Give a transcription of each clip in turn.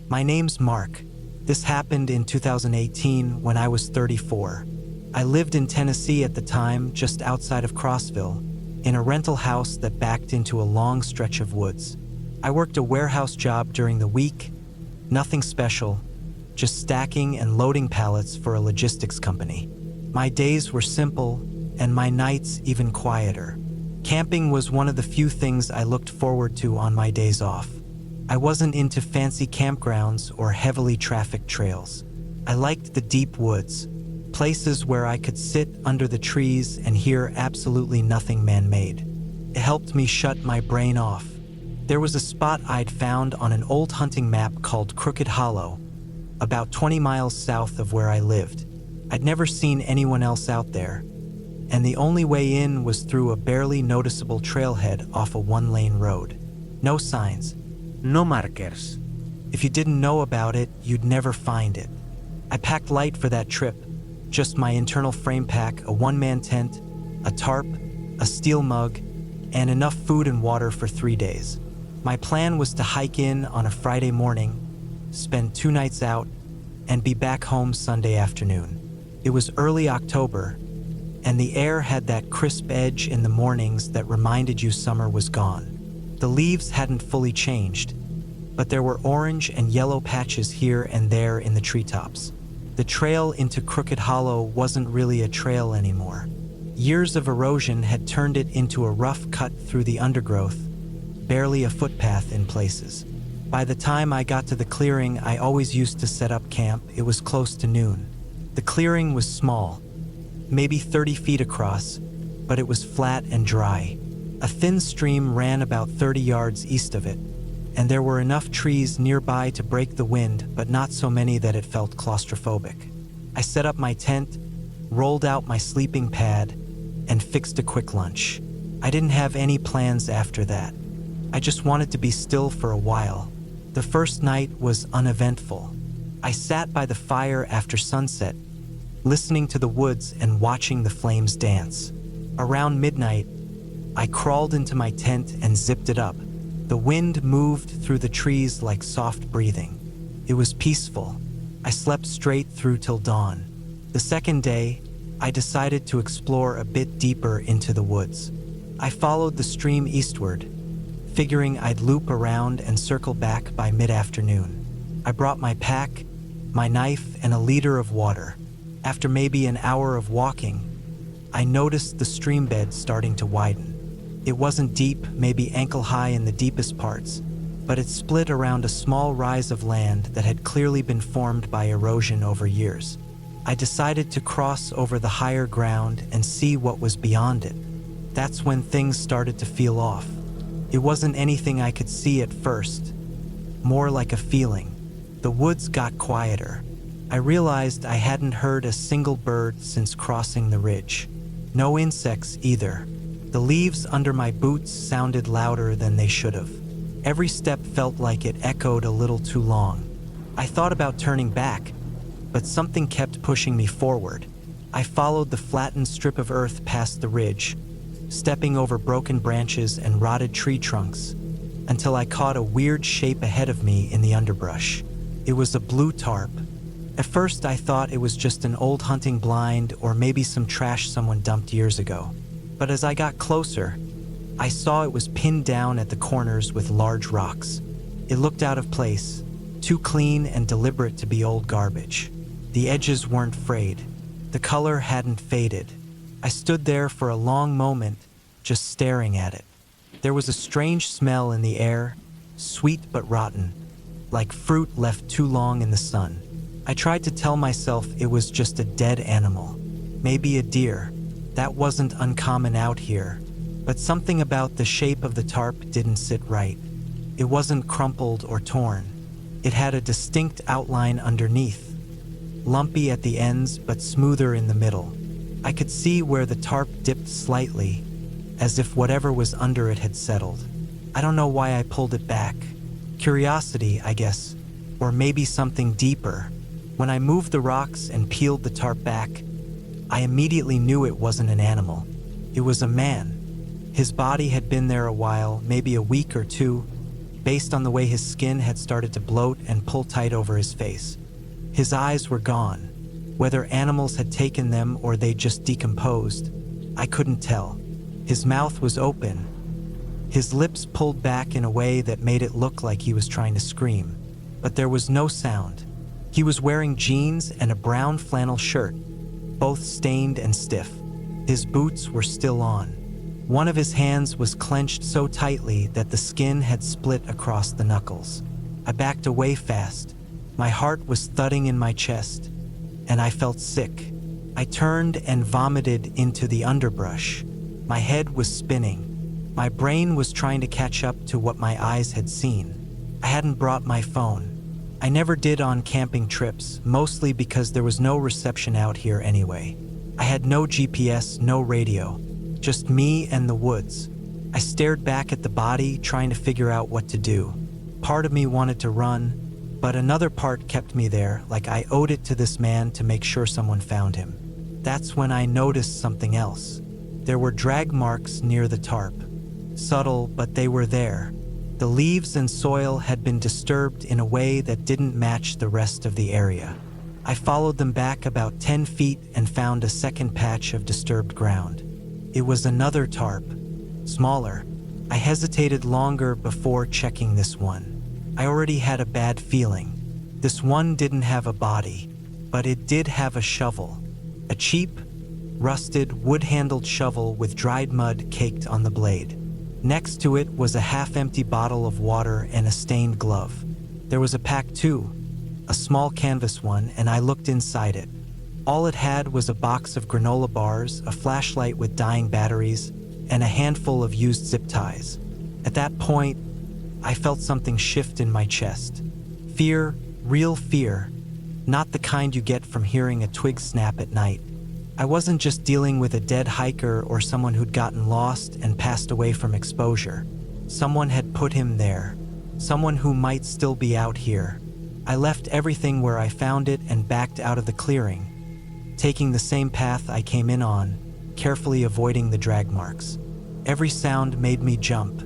My name's Mark. This happened in 2018 when I was 34. I lived in Tennessee at the time, just outside of Crossville, in a rental house that backed into a long stretch of woods. I worked a warehouse job during the week, nothing special, just stacking and loading pallets for a logistics company. My days were simple, and my nights even quieter. Camping was one of the few things I looked forward to on my days off. I wasn't into fancy campgrounds or heavily trafficked trails. I liked the deep woods, places where I could sit under the trees and hear absolutely nothing man-made. It helped me shut my brain off. There was a spot I'd found on an old hunting map called Crooked Hollow, about 20 miles south of where I lived. I'd never seen anyone else out there, and the only way in was through a barely noticeable trailhead off a one-lane road. No signs. No markers. If you didn't know about it, you'd never find it. I packed light for that trip, just my internal frame pack, a one-man tent, a tarp, a steel mug, and enough food and water for 3 days. My plan was to hike in on a Friday morning, spend 2 nights out, and be back home Sunday afternoon. It was early October, and the air had that crisp edge in the mornings that reminded you summer was gone. The leaves hadn't fully changed, but there were orange and yellow patches here and there in the treetops. The trail into Crooked Hollow wasn't really a trail anymore. Years of erosion had turned it into a rough cut through the undergrowth, barely a footpath in places. By the time I got to the clearing I always used to set up camp, it was close to noon. The clearing was small, maybe 30 feet across, but it was flat and dry. A thin stream ran about 30 yards east of it, and there were enough trees nearby to break the wind, but not so many that it felt claustrophobic. I set up my tent, rolled out my sleeping pad, and fixed a quick lunch. I didn't have any plans after that. I just wanted to be still for a while. The first night was uneventful. I sat by the fire after sunset, listening to the woods and watching the flames dance. Around midnight, I crawled into my tent and zipped it up. The wind moved through the trees like soft breathing. It was peaceful. I slept straight through till dawn. The second day, I decided to explore a bit deeper into the woods. I followed the stream eastward, figuring I'd loop around and circle back by mid-afternoon. I brought my pack, my knife, and a liter of water. After maybe an hour of walking, I noticed the stream bed starting to widen. It wasn't deep, maybe ankle-high in the deepest parts, but it split around a small rise of land that had clearly been formed by erosion over years. I decided to cross over the higher ground and see what was beyond it. That's when things started to feel off. It wasn't anything I could see at first, more like a feeling. The woods got quieter. I realized I hadn't heard a single bird since crossing the ridge. No insects either. The leaves under my boots sounded louder than they should have. Every step felt like it echoed a little too long. I thought about turning back, but something kept pushing me forward. I followed the flattened strip of earth past the ridge, stepping over broken branches and rotted tree trunks, until I caught a weird shape ahead of me in the underbrush. It was a blue tarp. At first I thought it was just an old hunting blind or maybe some trash someone dumped years ago. But as I got closer, I saw it was pinned down at the corners with large rocks. It looked out of place, too clean and deliberate to be old garbage. The edges weren't frayed. The color hadn't faded. I stood there for a long moment, just staring at it. There was a strange smell in the air, sweet but rotten, like fruit left too long in the sun. I tried to tell myself it was just a dead animal, maybe a deer. That wasn't uncommon out here, but something about the shape of the tarp didn't sit right. It wasn't crumpled or torn. It had a distinct outline underneath, lumpy at the ends but smoother in the middle. I could see where the tarp dipped slightly, as if whatever was under it had settled. I don't know why I pulled it back. Curiosity, I guess, or maybe something deeper. When I moved the rocks and peeled the tarp back, I immediately knew it wasn't an animal. It was a man. His body had been there a while, maybe a week or two, based on the way his skin had started to bloat and pull tight over his face. His eyes were gone. Whether animals had taken them or they just decomposed, I couldn't tell. His mouth was open, his lips pulled back in a way that made it look like he was trying to scream, but there was no sound. He was wearing jeans and a brown flannel shirt, both stained and stiff. His boots were still on. One of his hands was clenched so tightly that the skin had split across the knuckles. I backed away fast. My heart was thudding in my chest, and I felt sick. I turned and vomited into the underbrush. My head was spinning. My brain was trying to catch up to what my eyes had seen. I hadn't brought my phone. I never did on camping trips, mostly because there was no reception out here anyway. I had no GPS, no radio, just me and the woods. I stared back at the body, trying to figure out what to do. Part of me wanted to run, but another part kept me there, like I owed it to this man to make sure someone found him. That's when I noticed something else. There were drag marks near the tarp. Subtle, but they were there. The leaves and soil had been disturbed in a way that didn't match the rest of the area. I followed them back about 10 feet and found a second patch of disturbed ground. It was another tarp, smaller. I hesitated longer before checking this one. I already had a bad feeling. This one didn't have a body, but it did have a shovel. A cheap, rusted, wood-handled shovel with dried mud caked on the blade. Next to it was a half-empty bottle of water and a stained glove. There was a pack too, a small canvas one, and I looked inside it. All it had was a box of granola bars, a flashlight with dying batteries, and a handful of used zip ties. At that point, I felt something shift in my chest. Fear, real fear, not the kind you get from hearing a twig snap at night. I wasn't just dealing with a dead hiker or someone who'd gotten lost and passed away from exposure. Someone had put him there. Someone who might still be out here. I left everything where I found it and backed out of the clearing, taking the same path I came in on, carefully avoiding the drag marks. Every sound made me jump.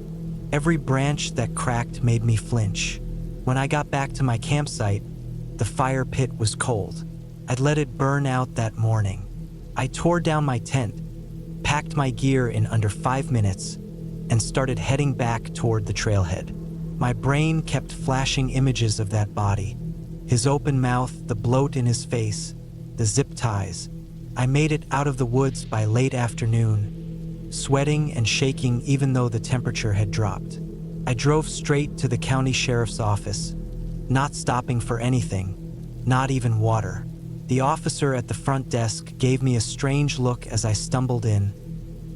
Every branch that cracked made me flinch. When I got back to my campsite, the fire pit was cold. I'd let it burn out that morning. I tore down my tent, packed my gear in under 5 minutes, and started heading back toward the trailhead. My brain kept flashing images of that body. His open mouth, the bloat in his face, the zip ties. I made it out of the woods by late afternoon, sweating and shaking even though the temperature had dropped. I drove straight to the county sheriff's office, not stopping for anything, not even water. The officer at the front desk gave me a strange look as I stumbled in,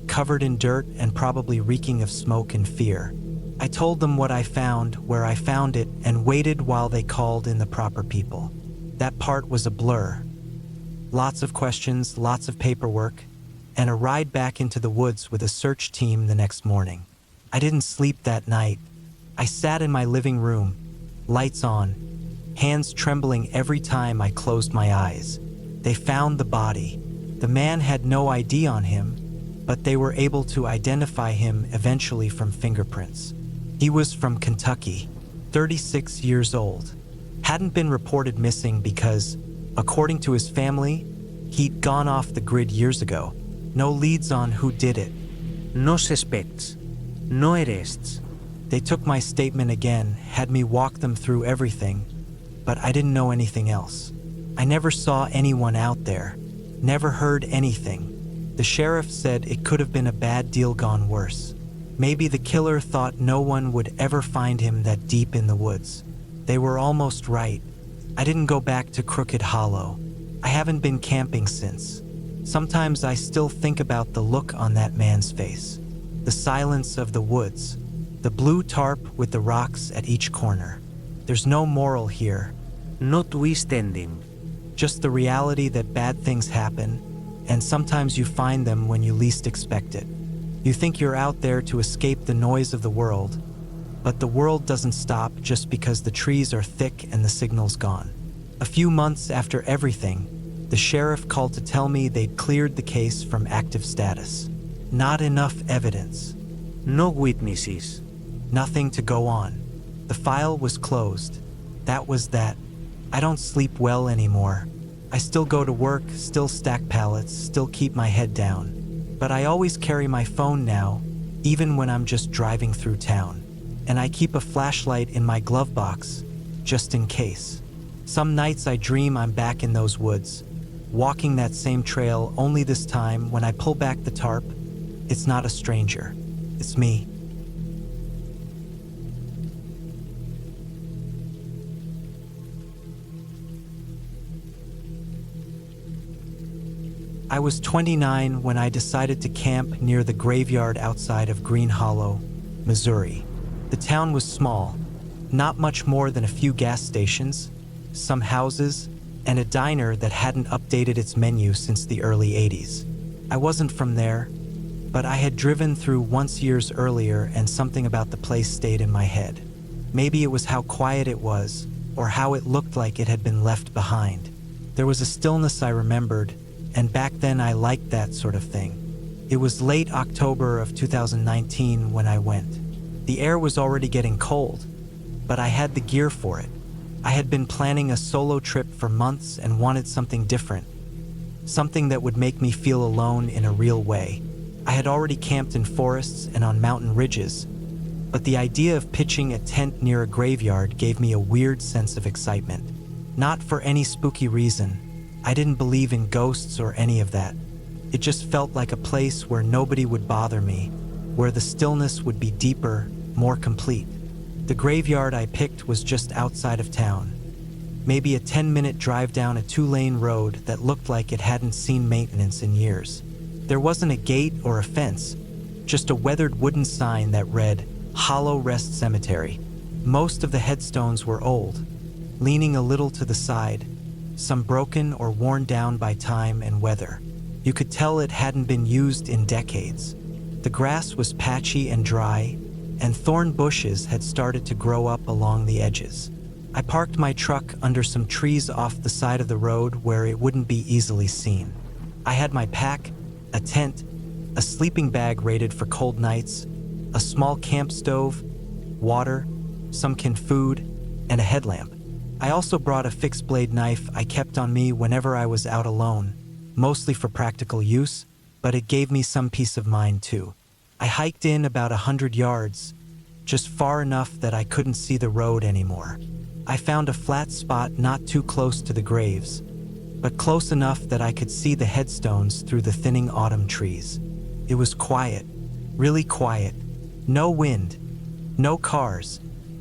covered in dirt and probably reeking of smoke and fear. I told them what I found, where I found it, and waited while they called in the proper people. That part was a blur. Lots of questions, lots of paperwork, and a ride back into the woods with a search team the next morning. I didn't sleep that night. I sat in my living room, lights on, hands trembling every time I closed my eyes. They found the body. The man had no ID on him, but they were able to identify him eventually from fingerprints. He was from Kentucky, 36 years old. Hadn't been reported missing because, according to his family, he'd gone off the grid years ago. No leads on who did it. No suspects. No arrests. They took my statement again, had me walk them through everything, but I didn't know anything else. I never saw anyone out there, never heard anything. The sheriff said it could have been a bad deal gone worse. Maybe the killer thought no one would ever find him that deep in the woods. They were almost right. I didn't go back to Crooked Hollow. I haven't been camping since. Sometimes I still think about the look on that man's face. The silence of the woods. The blue tarp with the rocks at each corner. There's no moral here. No twist ending. Just the reality that bad things happen, and sometimes you find them when you least expect it. You think you're out there to escape the noise of the world, but the world doesn't stop just because the trees are thick and the signal's gone. A few months after everything, the sheriff called to tell me they'd cleared the case from active status. Not enough evidence. No witnesses. Nothing to go on. The file was closed. That was that. I don't sleep well anymore. I still go to work, still stack pallets, still keep my head down. But I always carry my phone now, even when I'm just driving through town. And I keep a flashlight in my glove box, just in case. Some nights I dream I'm back in those woods, walking that same trail, only this time when I pull back the tarp, it's not a stranger. It's me. I was 29 when I decided to camp near the graveyard outside of Green Hollow, Missouri. The town was small, not much more than a few gas stations, some houses, and a diner that hadn't updated its menu since the early 80s. I wasn't from there, but I had driven through once years earlier and something about the place stayed in my head. Maybe it was how quiet it was, or how it looked like it had been left behind. There was a stillness I remembered, and back then I liked that sort of thing. It was late October of 2019 when I went. The air was already getting cold, but I had the gear for it. I had been planning a solo trip for months and wanted something different. Something that would make me feel alone in a real way. I had already camped in forests and on mountain ridges, but the idea of pitching a tent near a graveyard gave me a weird sense of excitement. Not for any spooky reason. I didn't believe in ghosts or any of that. It just felt like a place where nobody would bother me, where the stillness would be deeper, more complete. The graveyard I picked was just outside of town. Maybe a 10-minute drive down a 2-lane road that looked like it hadn't seen maintenance in years. There wasn't a gate or a fence, just a weathered wooden sign that read, Hollow Rest Cemetery. Most of the headstones were old, leaning a little to the side, some broken or worn down by time and weather. You could tell it hadn't been used in decades. The grass was patchy and dry, and thorn bushes had started to grow up along the edges. I parked my truck under some trees off the side of the road where it wouldn't be easily seen. I had my pack, a tent, a sleeping bag rated for cold nights, a small camp stove, water, some canned food, and a headlamp. I also brought a fixed blade knife I kept on me whenever I was out alone, mostly for practical use, but it gave me some peace of mind too. I hiked in about 100 yards, just far enough that I couldn't see the road anymore. I found a flat spot not too close to the graves, but close enough that I could see the headstones through the thinning autumn trees. It was quiet, really quiet. No wind, no cars,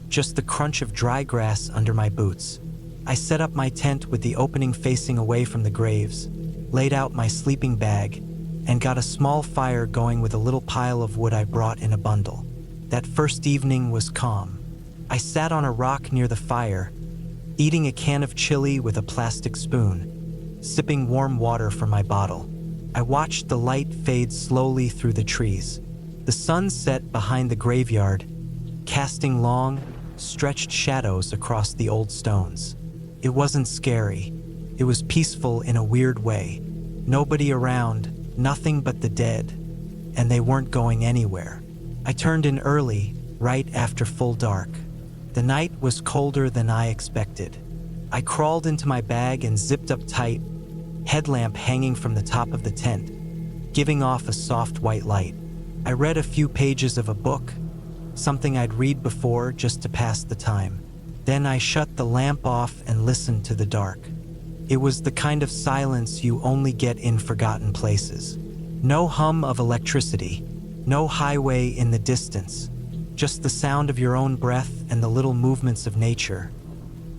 just the crunch of dry grass under my boots. I set up my tent with the opening facing away from the graves, laid out my sleeping bag, and got a small fire going with a little pile of wood I brought in a bundle. That first evening was calm. I sat on a rock near the fire, eating a can of chili with a plastic spoon, sipping warm water from my bottle. I watched the light fade slowly through the trees. The sun set behind the graveyard, casting long, stretched shadows across the old stones. It wasn't scary. It was peaceful in a weird way. Nobody around, nothing but the dead, and they weren't going anywhere. I turned in early, right after full dark. The night was colder than I expected. I crawled into my bag and zipped up tight, headlamp hanging from the top of the tent, giving off a soft white light. I read a few pages of a book, something I'd read before just to pass the time. Then I shut the lamp off and listened to the dark. It was the kind of silence you only get in forgotten places. No hum of electricity, no highway in the distance, just the sound of your own breath and the little movements of nature.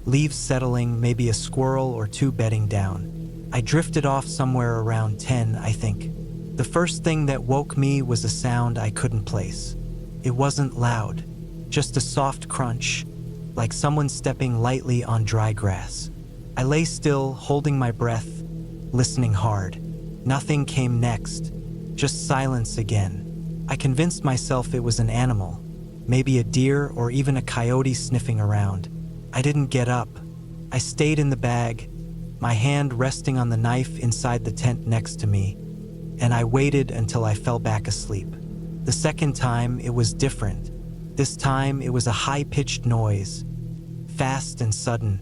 Leaves settling, maybe a squirrel or two bedding down. I drifted off somewhere around 10, I think. The first thing that woke me was a sound I couldn't place. It wasn't loud, just a soft crunch, like someone stepping lightly on dry grass. I lay still, holding my breath, listening hard. Nothing came next, just silence again. I convinced myself it was an animal, maybe a deer or even a coyote sniffing around. I didn't get up. I stayed in the bag, my hand resting on the knife inside the tent next to me, and I waited until I fell back asleep. The second time, it was different. This time it was a high-pitched noise, fast and sudden,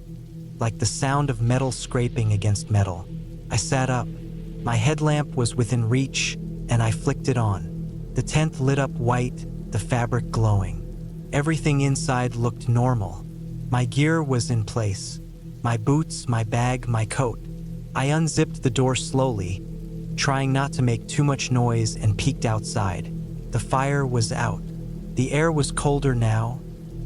like the sound of metal scraping against metal. I sat up. My headlamp was within reach, and I flicked it on. The tent lit up white, the fabric glowing. Everything inside looked normal. My gear was in place. My boots, my bag, my coat. I unzipped the door slowly, trying not to make too much noise, and peeked outside. The fire was out. The air was colder now,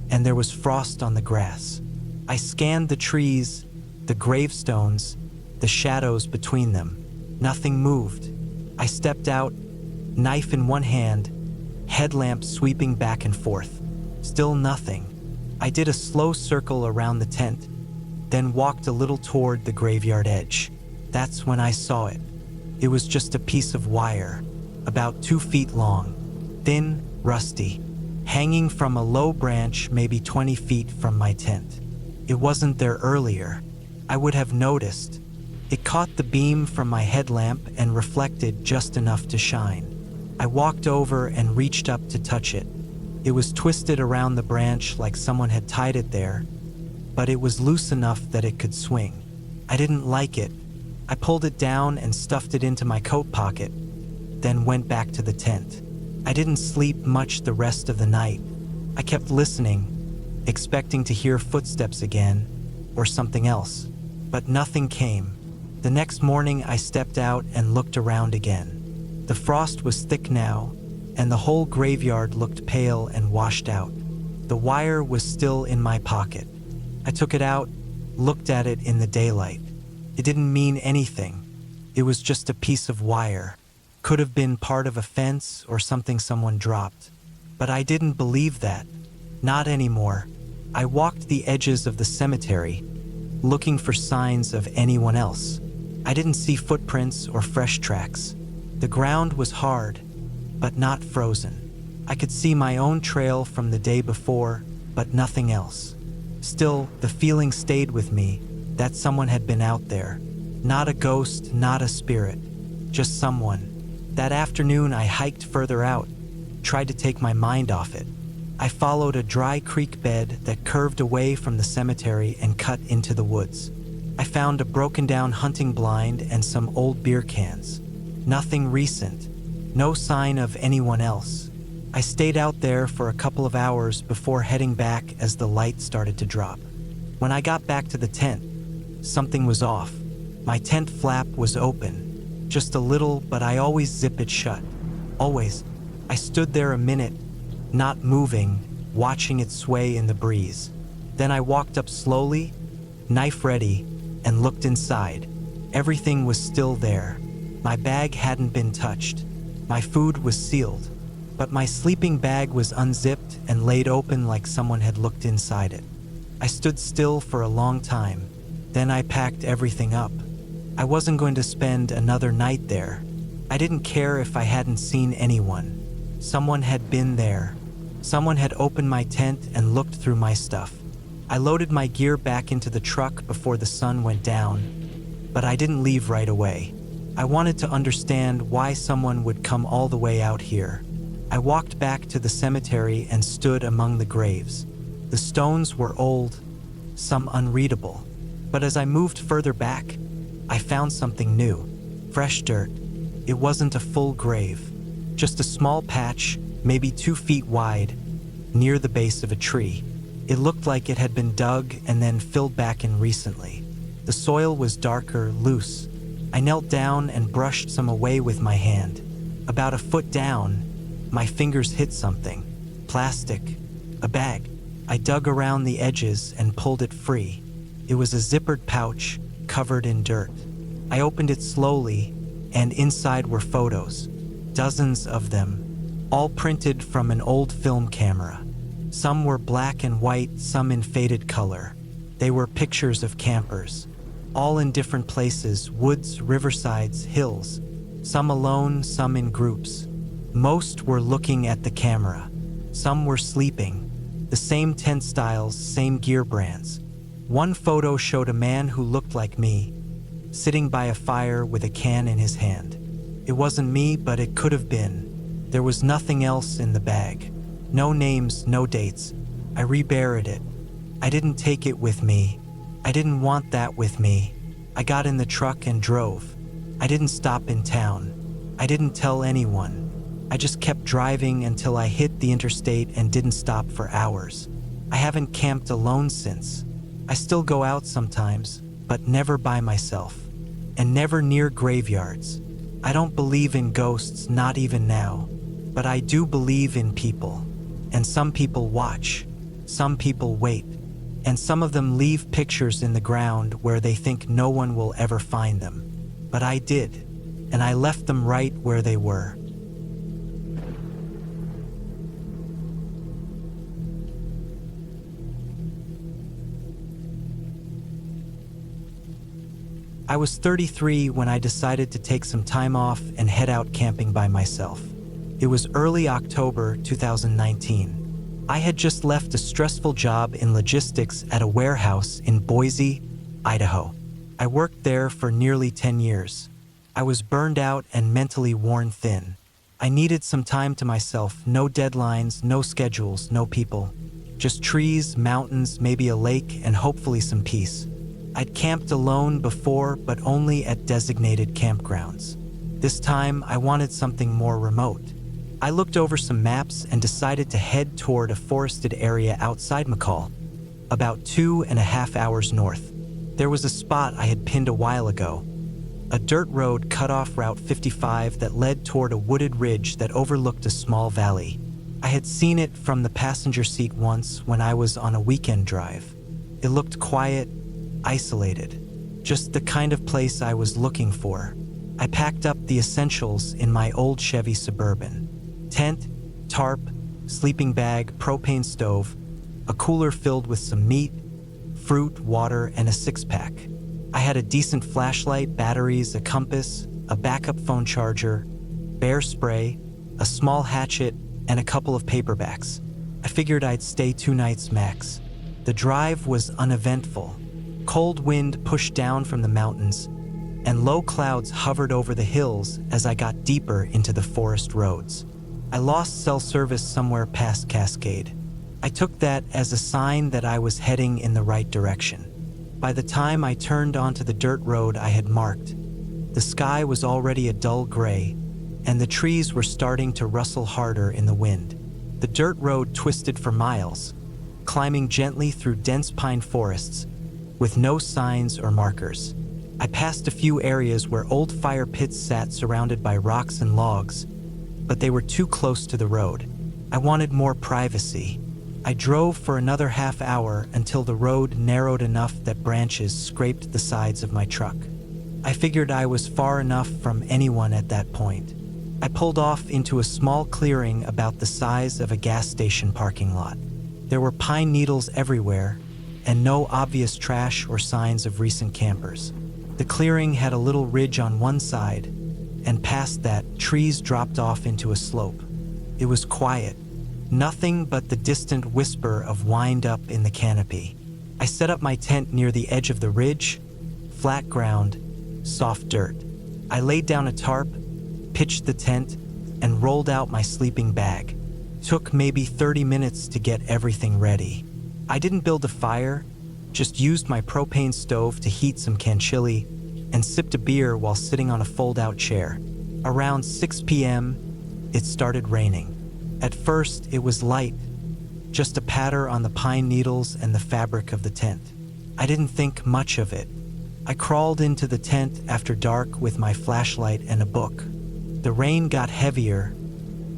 and there was frost on the grass. I scanned the trees, the gravestones, the shadows between them. Nothing moved. I stepped out, knife in one hand, headlamp sweeping back and forth. Still nothing. I did a slow circle around the tent, then walked a little toward the graveyard edge. That's when I saw it. It was just a piece of wire, about 2 feet long, thin, rusty, hanging from a low branch maybe 20 feet from my tent. It wasn't there earlier. I would have noticed. It caught the beam from my headlamp and reflected just enough to shine. I walked over and reached up to touch it. It was twisted around the branch like someone had tied it there, but it was loose enough that it could swing. I didn't like it. I pulled it down and stuffed it into my coat pocket, then went back to the tent. I didn't sleep much the rest of the night. I kept listening, expecting to hear footsteps again, or something else, but nothing came. The next morning I stepped out and looked around again. The frost was thick now, and the whole graveyard looked pale and washed out. The wire was still in my pocket. I took it out, looked at it in the daylight. It didn't mean anything. It was just a piece of wire. Could have been part of a fence or something someone dropped. But I didn't believe that. Not anymore. I walked the edges of the cemetery, looking for signs of anyone else. I didn't see footprints or fresh tracks. The ground was hard, but not frozen. I could see my own trail from the day before, but nothing else. Still, the feeling stayed with me that someone had been out there. Not a ghost, not a spirit, just someone. That afternoon I hiked further out, tried to take my mind off it. I followed a dry creek bed that curved away from the cemetery and cut into the woods. I found a broken down hunting blind and some old beer cans. Nothing recent, no sign of anyone else. I stayed out there for a couple of hours before heading back as the light started to drop. When I got back to the tent, something was off. My tent flap was open, just a little, but I always zip it shut. Always. I stood there a minute, not moving, watching it sway in the breeze. Then I walked up slowly, knife ready, and looked inside. Everything was still there. My bag hadn't been touched. My food was sealed, but my sleeping bag was unzipped and laid open like someone had looked inside it. I stood still for a long time. Then I packed everything up. I wasn't going to spend another night there. I didn't care if I hadn't seen anyone. Someone had been there. Someone had opened my tent and looked through my stuff. I loaded my gear back into the truck before the sun went down, but I didn't leave right away. I wanted to understand why someone would come all the way out here. I walked back to the cemetery and stood among the graves. The stones were old, some unreadable, but as I moved further back, I found something new. Fresh dirt. It wasn't a full grave, just a small patch, maybe 2 feet wide, near the base of a tree. It looked like it had been dug and then filled back in recently. The soil was darker, loose. I knelt down and brushed some away with my hand. About a foot down, my fingers hit something. Plastic. A bag. I dug around the edges and pulled it free. It was a zippered pouch, covered in dirt. I opened it slowly, and inside were photos. Dozens of them, all printed from an old film camera. Some were black and white, some in faded color. They were pictures of campers, all in different places, woods, riversides, hills. Some alone, some in groups. Most were looking at the camera. Some were sleeping. The same tent styles, same gear brands. One photo showed a man who looked like me, sitting by a fire with a can in his hand. It wasn't me, but it could have been. There was nothing else in the bag. No names, no dates. I reburied it. I didn't take it with me. I didn't want that with me. I got in the truck and drove. I didn't stop in town. I didn't tell anyone. I just kept driving until I hit the interstate and didn't stop for hours. I haven't camped alone since. I still go out sometimes, but never by myself. And never near graveyards. I don't believe in ghosts, not even now. But I do believe in people. And some people watch. Some people wait. And some of them leave pictures in the ground where they think no one will ever find them. But I did. And I left them right where they were. I was 33 when I decided to take some time off and head out camping by myself. It was early October 2019. I had just left a stressful job in logistics at a warehouse in Boise, Idaho. I worked there for nearly 10 years. I was burned out and mentally worn thin. I needed some time to myself, no deadlines, no schedules, no people. Just trees, mountains, maybe a lake, and hopefully some peace. I'd camped alone before, but only at designated campgrounds. This time, I wanted something more remote. I looked over some maps and decided to head toward a forested area outside McCall, about 2.5 hours north. There was a spot I had pinned a while ago, a dirt road cut off Route 55 that led toward a wooded ridge that overlooked a small valley. I had seen it from the passenger seat once when I was on a weekend drive. It looked quiet, isolated, just the kind of place I was looking for. I packed up the essentials in my old Chevy Suburban. Tent, tarp, sleeping bag, propane stove, a cooler filled with some meat, fruit, water, and a six-pack. I had a decent flashlight, batteries, a compass, a backup phone charger, bear spray, a small hatchet, and a couple of paperbacks. I figured I'd stay 2 nights max. The drive was uneventful. Cold wind pushed down from the mountains, and low clouds hovered over the hills as I got deeper into the forest roads. I lost cell service somewhere past Cascade. I took that as a sign that I was heading in the right direction. By the time I turned onto the dirt road I had marked, the sky was already a dull gray, and the trees were starting to rustle harder in the wind. The dirt road twisted for miles, climbing gently through dense pine forests, with no signs or markers. I passed a few areas where old fire pits sat surrounded by rocks and logs, but they were too close to the road. I wanted more privacy. I drove for another half hour until the road narrowed enough that branches scraped the sides of my truck. I figured I was far enough from anyone at that point. I pulled off into a small clearing about the size of a gas station parking lot. There were pine needles everywhere, and no obvious trash or signs of recent campers. The clearing had a little ridge on one side, and past that, trees dropped off into a slope. It was quiet, nothing but the distant whisper of wind up in the canopy. I set up my tent near the edge of the ridge, flat ground, soft dirt. I laid down a tarp, pitched the tent, and rolled out my sleeping bag. Took maybe 30 minutes to get everything ready. I didn't build a fire, just used my propane stove to heat some can chili and sipped a beer while sitting on a fold-out chair. Around 6 p.m., it started raining. At first, it was light, just a patter on the pine needles and the fabric of the tent. I didn't think much of it. I crawled into the tent after dark with my flashlight and a book. The rain got heavier,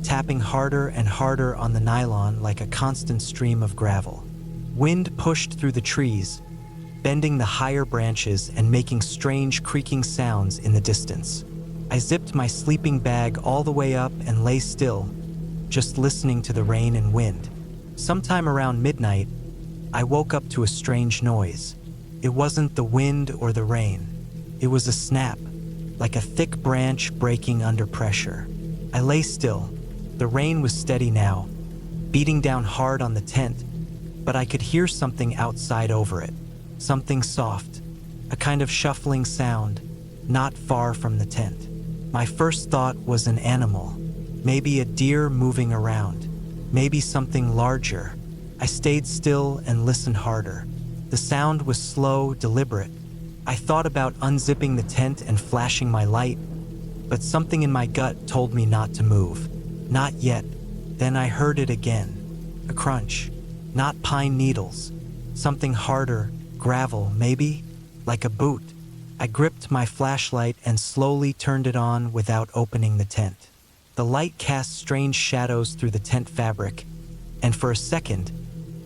tapping harder and harder on the nylon like a constant stream of gravel. Wind pushed through the trees, bending the higher branches and making strange creaking sounds in the distance. I zipped my sleeping bag all the way up and lay still, just listening to the rain and wind. Sometime around midnight, I woke up to a strange noise. It wasn't the wind or the rain. It was a snap, like a thick branch breaking under pressure. I lay still. The rain was steady now, beating down hard on the tent, but I could hear something outside over it. Something soft, a kind of shuffling sound, not far from the tent. My first thought was an animal, maybe a deer moving around. maybe something larger. I stayed still and listened harder. The sound was slow, deliberate. I thought about unzipping the tent and flashing my light, but something in my gut told me not to move. Not yet. Then I heard it again. A crunch. Not pine needles. Something harder, gravel, maybe? Like a boot. I gripped my flashlight and slowly turned it on without opening the tent. The light cast strange shadows through the tent fabric, and for a second,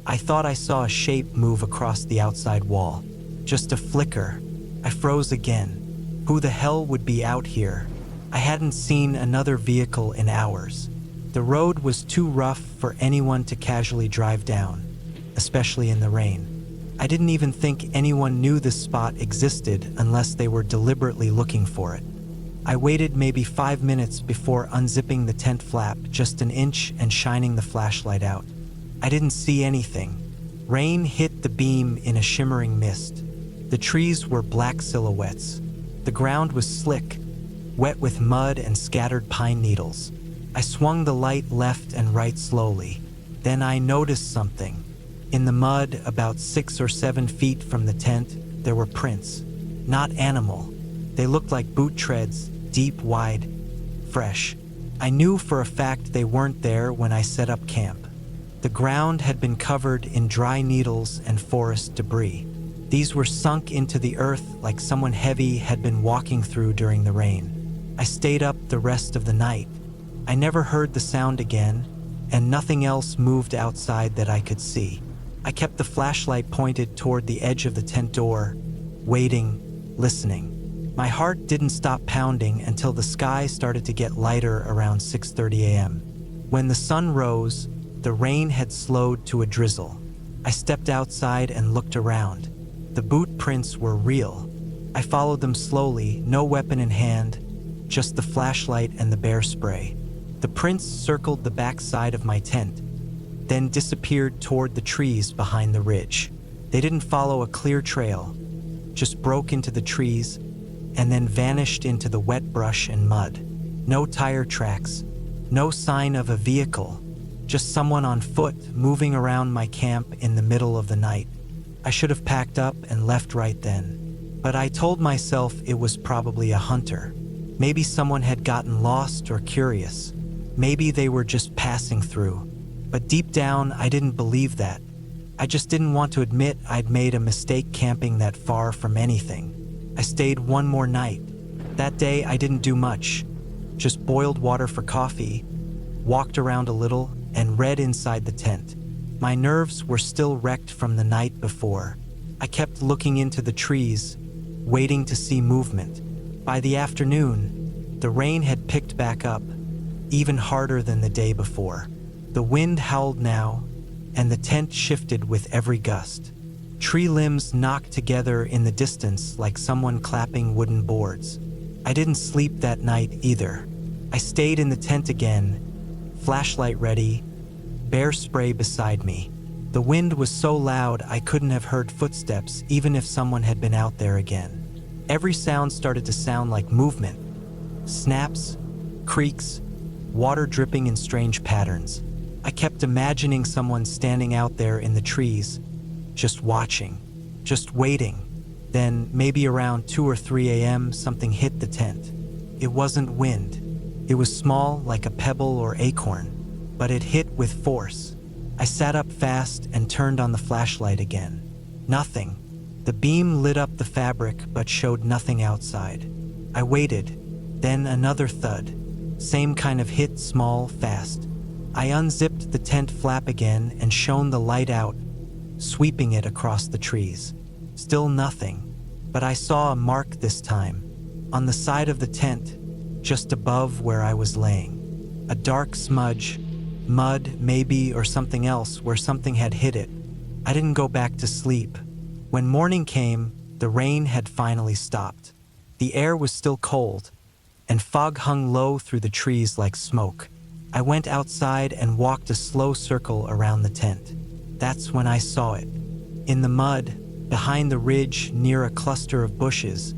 I thought I saw a shape move across the outside wall. Just a flicker. I froze again. Who the hell would be out here? I hadn't seen another vehicle in hours. The road was too rough for anyone to casually drive down, especially in the rain. I didn't even think anyone knew this spot existed unless they were deliberately looking for it. I waited maybe 5 minutes before unzipping the tent flap just an inch and shining the flashlight out. I didn't see anything. Rain hit the beam in a shimmering mist. The trees were black silhouettes. The ground was slick, wet with mud and scattered pine needles. I swung the light left and right slowly. Then I noticed something. In the mud, about 6 or 7 feet from the tent, there were prints. Not animal. They looked like boot treads, deep, wide, fresh. I knew for a fact they weren't there when I set up camp. The ground had been covered in dry needles and forest debris. These were sunk into the earth like someone heavy had been walking through during the rain. I stayed up the rest of the night. I never heard the sound again, and nothing else moved outside that I could see. I kept the flashlight pointed toward the edge of the tent door, waiting, listening. My heart didn't stop pounding until the sky started to get lighter around 6:30 a.m. When the sun rose, the rain had slowed to a drizzle. I stepped outside and looked around. The boot prints were real. I followed them slowly, no weapon in hand, just the flashlight and the bear spray. The prints circled the back side of my tent, then disappeared toward the trees behind the ridge. They didn't follow a clear trail, just broke into the trees and then vanished into the wet brush and mud. No tire tracks, no sign of a vehicle, just someone on foot moving around my camp in the middle of the night. I should have packed up and left right then, but I told myself it was probably a hunter. Maybe someone had gotten lost or curious. Maybe they were just passing through. But deep down, I didn't believe that. I just didn't want to admit I'd made a mistake camping that far from anything. I stayed one more night. That day, I didn't do much. Just boiled water for coffee, walked around a little, and read inside the tent. My nerves were still wrecked from the night before. I kept looking into the trees, waiting to see movement. By the afternoon, the rain had picked back up, even harder than the day before. The wind howled now, and the tent shifted with every gust. Tree limbs knocked together in the distance like someone clapping wooden boards. I didn't sleep that night either. I stayed in the tent again, flashlight ready, bear spray beside me. The wind was so loud I couldn't have heard footsteps even if someone had been out there again. Every sound started to sound like movement. Snaps, creaks, water dripping in strange patterns. I kept imagining someone standing out there in the trees, just watching, just waiting. Then, maybe around 2 or 3 a.m., something hit the tent. It wasn't wind. It was small, like a pebble or acorn, but it hit with force. I sat up fast and turned on the flashlight again. Nothing. The beam lit up the fabric but showed nothing outside. I waited, then another thud. Same kind of hit, small, fast. I unzipped the tent flap again and shone the light out, sweeping it across the trees. Still nothing, but I saw a mark this time, on the side of the tent, just above where I was laying. A dark smudge, mud maybe or something else where something had hit it. I didn't go back to sleep. When morning came, the rain had finally stopped. The air was still cold, and fog hung low through the trees like smoke. I went outside and walked a slow circle around the tent. That's when I saw it. In the mud, behind the ridge near a cluster of bushes,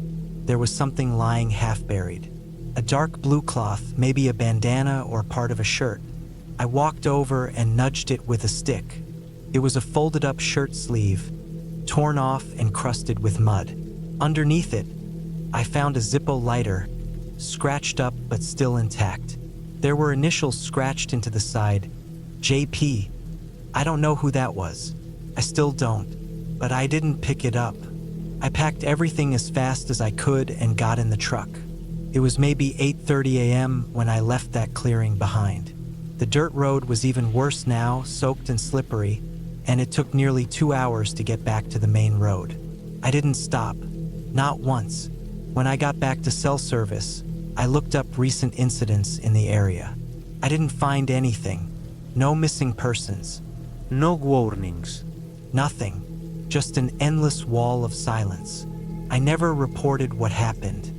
there was something lying half buried. A dark blue cloth, maybe a bandana or part of a shirt. I walked over and nudged it with a stick. It was a folded-up shirt sleeve, torn off and crusted with mud. Underneath it, I found a Zippo lighter, scratched up but still intact. There were initials scratched into the side, JP. I don't know who that was. I still don't, but I didn't pick it up. I packed everything as fast as I could and got in the truck. It was maybe 8:30 a.m. when I left that clearing behind. The dirt road was even worse now, soaked and slippery, and it took nearly 2 hours to get back to the main road. I didn't stop, not once. When I got back to cell service, I looked up recent incidents in the area. I didn't find anything. No missing persons. No warnings. Nothing. Just an endless wall of silence. I never reported what happened.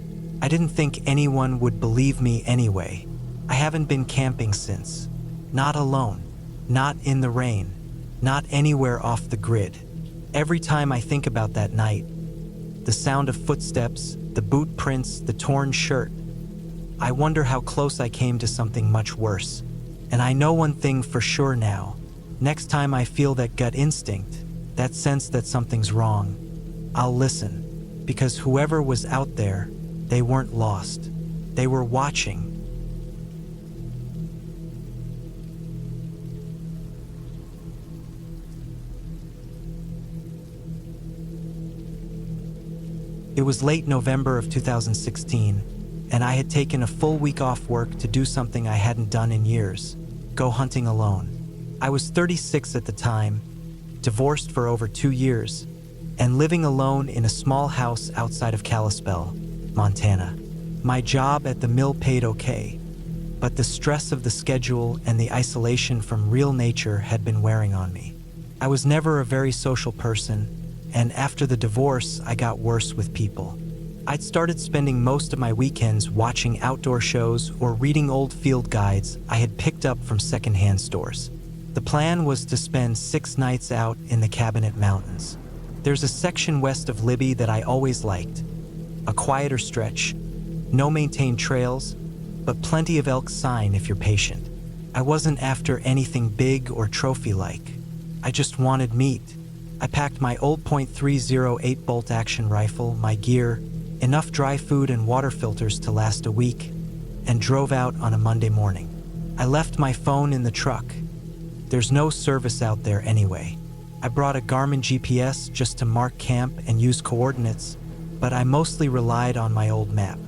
I didn't think anyone would believe me anyway. I haven't been camping since. Not alone. Not in the rain. Not anywhere off the grid. Every time I think about that night, the sound of footsteps, the boot prints, the torn shirt, I wonder how close I came to something much worse. And I know one thing for sure now. Next time I feel that gut instinct, that sense that something's wrong, I'll listen. Because whoever was out there, they weren't lost. They were watching. It was late November of 2016, and I had taken a full week off work to do something I hadn't done in years: go hunting alone. I was 36 at the time, divorced for over 2 years, and living alone in a small house outside of Kalispell, Montana. My job at the mill paid okay, but the stress of the schedule and the isolation from real nature had been wearing on me. I was never a very social person, and after the divorce, I got worse with people. I'd started spending most of my weekends watching outdoor shows or reading old field guides I had picked up from secondhand stores. The plan was to spend 6 nights out in the Cabinet Mountains. There's a section west of Libby that I always liked. A quieter stretch, no maintained trails, but plenty of elk sign if you're patient. I wasn't after anything big or trophy-like. I just wanted meat. I packed my old .308 8-bolt action rifle, my gear, enough dry food and water filters to last a week, and drove out on a Monday morning. I left my phone in the truck. There's no service out there anyway. I brought a Garmin GPS just to mark camp and use coordinates, but I mostly relied on my old map.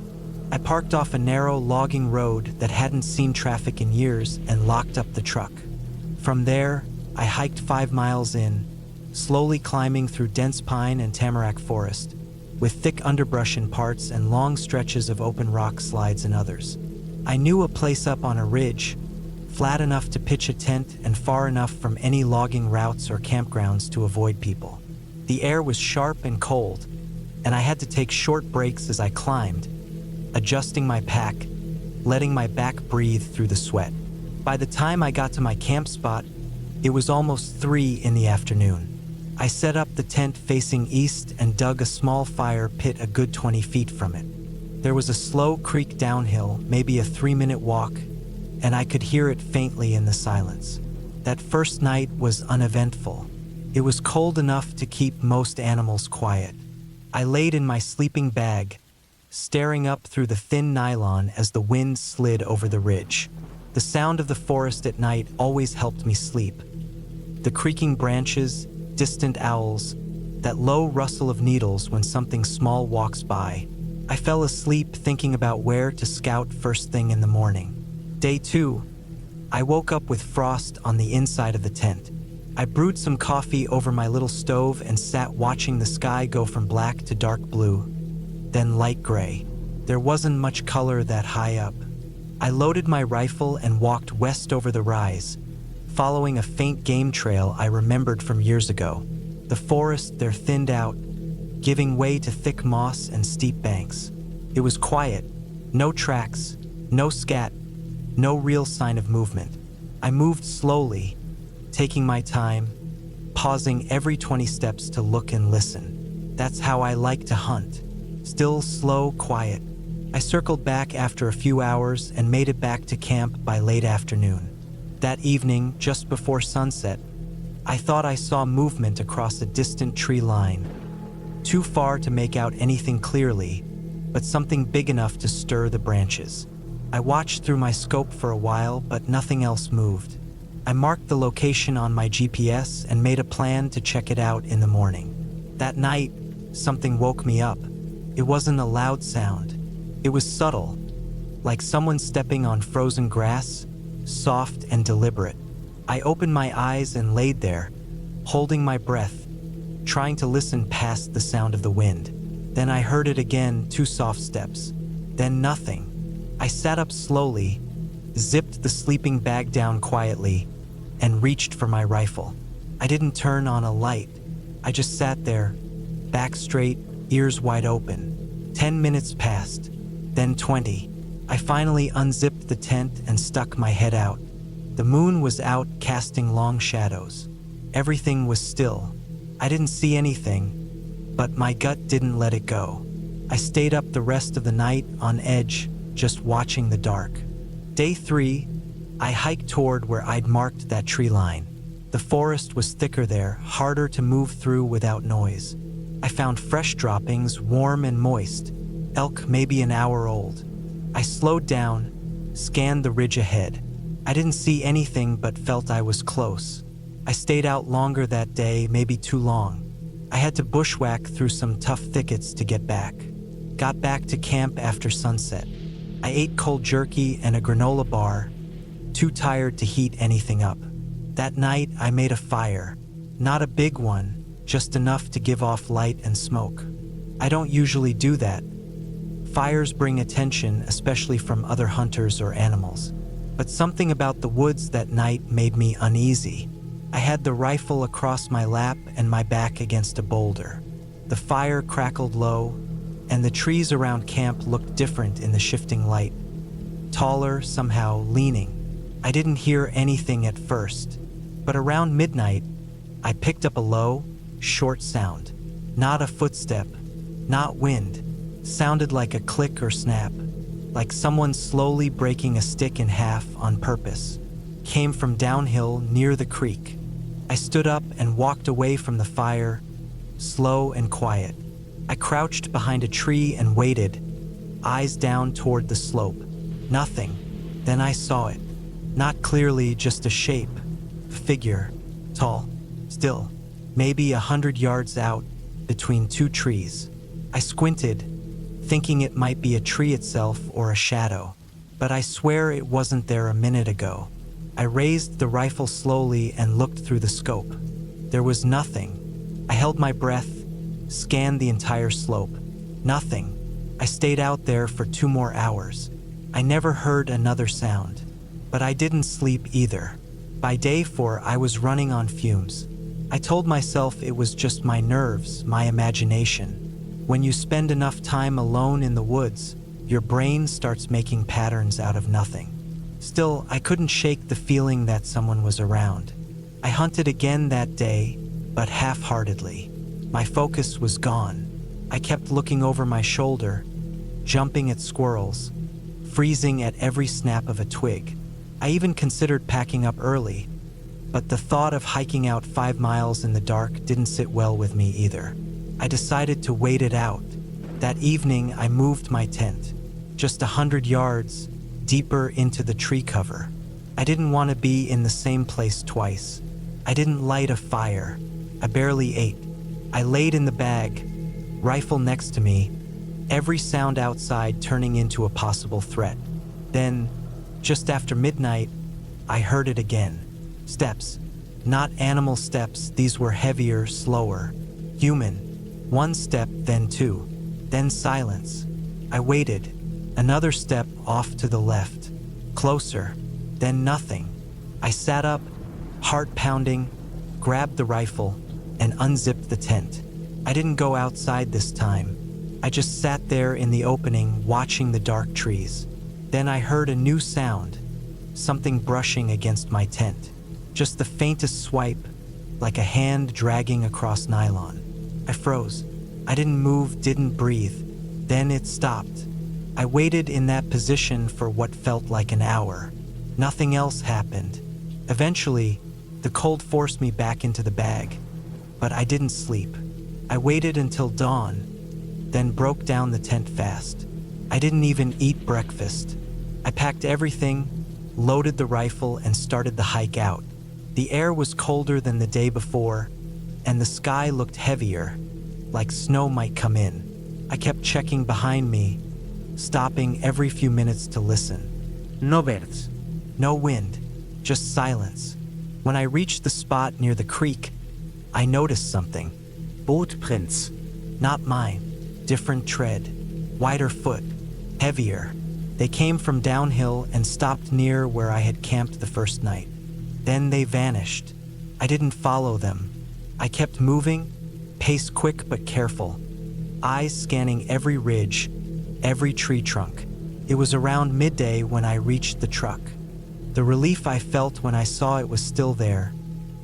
I parked off a narrow logging road that hadn't seen traffic in years and locked up the truck. From there, I hiked 5 miles in, slowly climbing through dense pine and tamarack forest, with thick underbrush in parts and long stretches of open rock slides in others. I knew a place up on a ridge, flat enough to pitch a tent and far enough from any logging routes or campgrounds to avoid people. The air was sharp and cold, and I had to take short breaks as I climbed, adjusting my pack, letting my back breathe through the sweat. By the time I got to my camp spot, it was almost 3 in the afternoon. I set up the tent facing east and dug a small fire pit a good 20 feet from it. There was a slow creek downhill, maybe a 3-minute walk, and I could hear it faintly in the silence. That first night was uneventful. It was cold enough to keep most animals quiet. I laid in my sleeping bag, staring up through the thin nylon as the wind slid over the ridge. The sound of the forest at night always helped me sleep. The creaking branches, distant owls, that low rustle of needles when something small walks by. I fell asleep thinking about where to scout first thing in the morning. Day 2, I woke up with frost on the inside of the tent. I brewed some coffee over my little stove and sat watching the sky go from black to dark blue, then light gray. There wasn't much color that high up. I loaded my rifle and walked west over the rise, following a faint game trail I remembered from years ago. The forest there thinned out, giving way to thick moss and steep banks. It was quiet, no tracks, no scat, no real sign of movement. I moved slowly, taking my time, pausing every 20 steps to look and listen. That's how I like to hunt. Still, slow, quiet. I circled back after a few hours and made it back to camp by late afternoon. That evening, just before sunset, I thought I saw movement across a distant tree line. Too far to make out anything clearly, but something big enough to stir the branches. I watched through my scope for a while, but nothing else moved. I marked the location on my GPS and made a plan to check it out in the morning. That night, something woke me up. It wasn't a loud sound. It was subtle, like someone stepping on frozen grass, soft and deliberate. I opened my eyes and laid there, holding my breath, trying to listen past the sound of the wind. Then I heard it again, 2 soft steps. Then nothing. I sat up slowly, zipped the sleeping bag down quietly, and reached for my rifle. I didn't turn on a light. I just sat there, back straight, ears wide open. 10 minutes passed, then 20. I finally unzipped the tent and stuck my head out. The moon was out, casting long shadows. Everything was still. I didn't see anything, but my gut didn't let it go. I stayed up the rest of the night on edge, just watching the dark. Day 3, I hiked toward where I'd marked that tree line. The forest was thicker there, harder to move through without noise. I found fresh droppings, warm and moist, elk maybe an hour old. I slowed down, scanned the ridge ahead. I didn't see anything but felt I was close. I stayed out longer that day, maybe too long. I had to bushwhack through some tough thickets to get back. Got back to camp after sunset. I ate cold jerky and a granola bar, too tired to heat anything up. That night, I made a fire. Not a big one, just enough to give off light and smoke. I don't usually do that. Fires bring attention, especially from other hunters or animals. But something about the woods that night made me uneasy. I had the rifle across my lap and my back against a boulder. The fire crackled low, and the trees around camp looked different in the shifting light. Taller, somehow leaning. I didn't hear anything at first, but around midnight, I picked up a low, short sound. Not a footstep, not wind. Sounded like a click or snap, like someone slowly breaking a stick in half on purpose. Came from downhill near the creek. I stood up and walked away from the fire, slow and quiet. I crouched behind a tree and waited, eyes down toward the slope. Nothing. Then I saw it. Not clearly, just a shape, a figure, tall, still, maybe 100 yards out, between 2 trees. I squinted, thinking it might be a tree itself or a shadow, but I swear it wasn't there a minute ago. I raised the rifle slowly and looked through the scope. There was nothing. I held my breath, scanned the entire slope. Nothing. I stayed out there for 2 more hours. I never heard another sound, but I didn't sleep either. By day 4, I was running on fumes. I told myself it was just my nerves, my imagination. When you spend enough time alone in the woods, your brain starts making patterns out of nothing. Still, I couldn't shake the feeling that someone was around. I hunted again that day, but half-heartedly. My focus was gone. I kept looking over my shoulder, jumping at squirrels, freezing at every snap of a twig. I even considered packing up early, but the thought of hiking out 5 miles in the dark didn't sit well with me either. I decided to wait it out. That evening, I moved my tent, just 100 yards deeper into the tree cover. I didn't want to be in the same place twice. I didn't light a fire. I barely ate. I laid in the bag, rifle next to me, every sound outside turning into a possible threat. Then, just after midnight, I heard it again. Steps. Not animal steps, these were heavier, slower. Human. 1 step, then 2. Then silence. I waited. Another step off to the left. Closer. Then nothing. I sat up, heart pounding, grabbed the rifle, and unzipped the tent. I didn't go outside this time. I just sat there in the opening, watching the dark trees. Then I heard a new sound, something brushing against my tent. Just the faintest swipe, like a hand dragging across nylon. I froze. I didn't move, didn't breathe. Then it stopped. I waited in that position for what felt like an hour. Nothing else happened. Eventually, the cold forced me back into the bag, but I didn't sleep. I waited until dawn, then broke down the tent fast. I didn't even eat breakfast. I packed everything, loaded the rifle, and started the hike out. The air was colder than the day before, and the sky looked heavier, like snow might come in. I kept checking behind me, stopping every few minutes to listen. No birds. No wind, just silence. When I reached the spot near the creek, I noticed something. Footprints. Not mine. Different tread. Wider foot. Heavier. They came from downhill and stopped near where I had camped the first night. Then they vanished. I didn't follow them. I kept moving, pace quick but careful, eyes scanning every ridge, every tree trunk. It was around midday when I reached the truck. The relief I felt when I saw it was still there,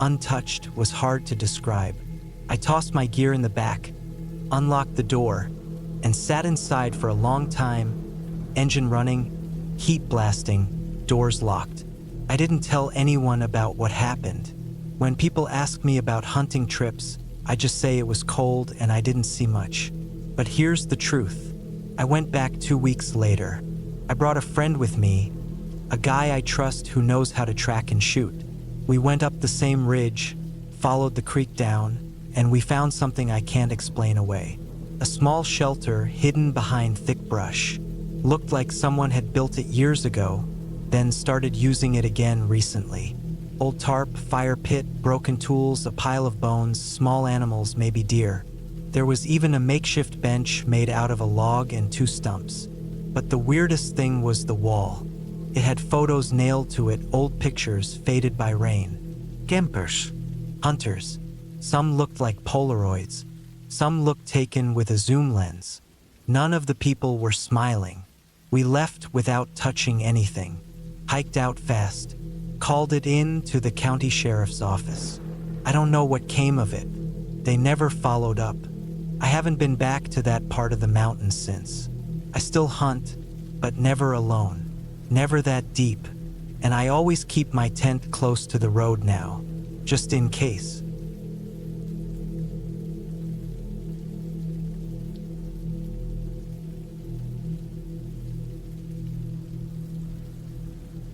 untouched, was hard to describe. I tossed my gear in the back, unlocked the door, and sat inside for a long time, engine running, heat blasting, doors locked. I didn't tell anyone about what happened. When people ask me about hunting trips, I just say it was cold and I didn't see much. But here's the truth. I went back 2 weeks later. I brought a friend with me, a guy I trust who knows how to track and shoot. We went up the same ridge, followed the creek down, and we found something I can't explain away. A small shelter hidden behind thick brush. Looked like someone had built it years ago, then started using it again recently. Old tarp, fire pit, broken tools, a pile of bones, small animals, maybe deer. There was even a makeshift bench made out of a log and 2 stumps. But the weirdest thing was the wall. It had photos nailed to it, old pictures faded by rain. Campers. Hunters. Some looked like Polaroids. Some looked taken with a zoom lens. None of the people were smiling. We left without touching anything. Hiked out fast. Called it in to the county sheriff's office. I don't know what came of it. They never followed up. I haven't been back to that part of the mountains since. I still hunt, but never alone. Never that deep. And I always keep my tent close to the road now, just in case.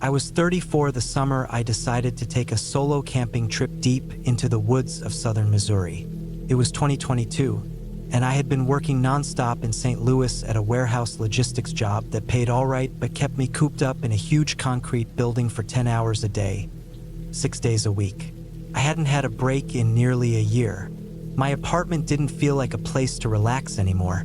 I was 34 the summer I decided to take a solo camping trip deep into the woods of southern Missouri. It was 2022, and I had been working nonstop in St. Louis at a warehouse logistics job that paid all right but kept me cooped up in a huge concrete building for 10 hours a day, 6 days a week. I hadn't had a break in nearly a year. My apartment didn't feel like a place to relax anymore.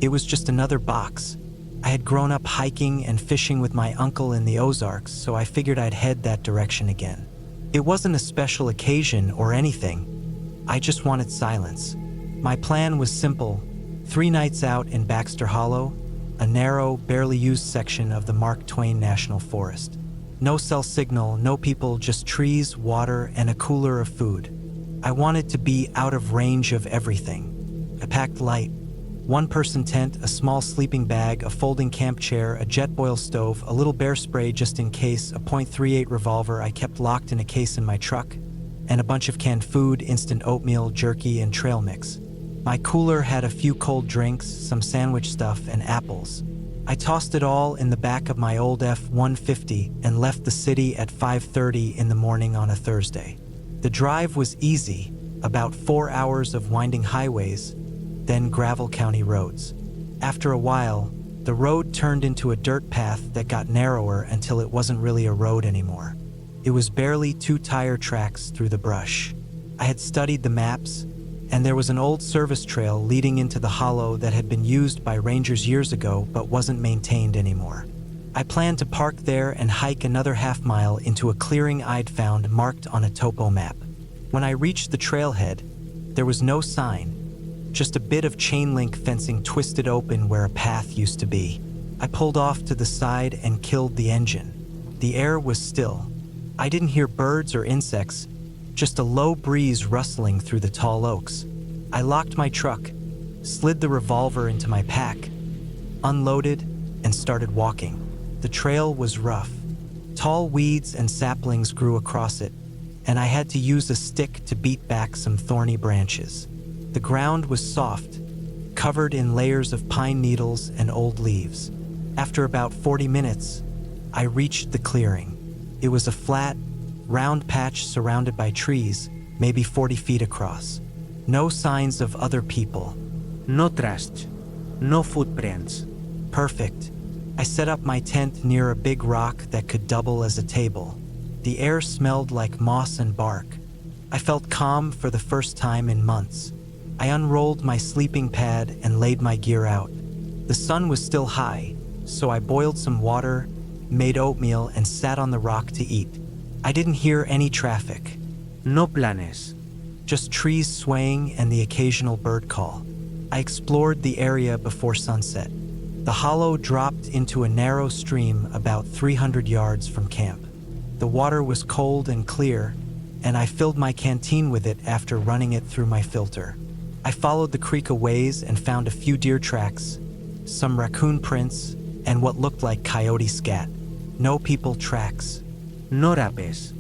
It was just another box. I had grown up hiking and fishing with my uncle in the Ozarks, so I figured I'd head that direction again. It wasn't a special occasion or anything. I just wanted silence. My plan was simple: 3 nights out in Baxter Hollow, a narrow, barely used section of the Mark Twain National Forest. No cell signal, no people, just trees, water, and a cooler of food. I wanted to be out of range of everything. I packed light. 1-person tent, a small sleeping bag, a folding camp chair, a jet boil stove, a little bear spray just in case, a .38 revolver I kept locked in a case in my truck, and a bunch of canned food, instant oatmeal, jerky, and trail mix. My cooler had a few cold drinks, some sandwich stuff, and apples. I tossed it all in the back of my old F-150 and left the city at 5:30 in the morning on a Thursday. The drive was easy, about 4 hours of winding highways, then gravel county roads. After a while, the road turned into a dirt path that got narrower until it wasn't really a road anymore. It was barely 2 tire tracks through the brush. I had studied the maps, and there was an old service trail leading into the hollow that had been used by rangers years ago but wasn't maintained anymore. I planned to park there and hike another half-mile into a clearing I'd found marked on a topo map. When I reached the trailhead, there was no sign, just a bit of chain link fencing twisted open where a path used to be. I pulled off to the side and killed the engine. The air was still. I didn't hear birds or insects, just a low breeze rustling through the tall oaks. I locked my truck, slid the revolver into my pack, unloaded, and started walking. The trail was rough. Tall weeds and saplings grew across it, and I had to use a stick to beat back some thorny branches. The ground was soft, covered in layers of pine needles and old leaves. After about 40 minutes, I reached the clearing. It was a flat, round patch surrounded by trees, maybe 40 feet across. No signs of other people. No trash. No footprints. Perfect. I set up my tent near a big rock that could double as a table. The air smelled like moss and bark. I felt calm for the first time in months. I unrolled my sleeping pad and laid my gear out. The sun was still high, so I boiled some water, made oatmeal, and sat on the rock to eat. I didn't hear any traffic. No planes. Just trees swaying and the occasional bird call. I explored the area before sunset. The hollow dropped into a narrow stream about 300 yards from camp. The water was cold and clear, and I filled my canteen with it after running it through my filter. I followed the creek a ways and found a few deer tracks, some raccoon prints, and what looked like coyote scat. No people tracks. No rapes.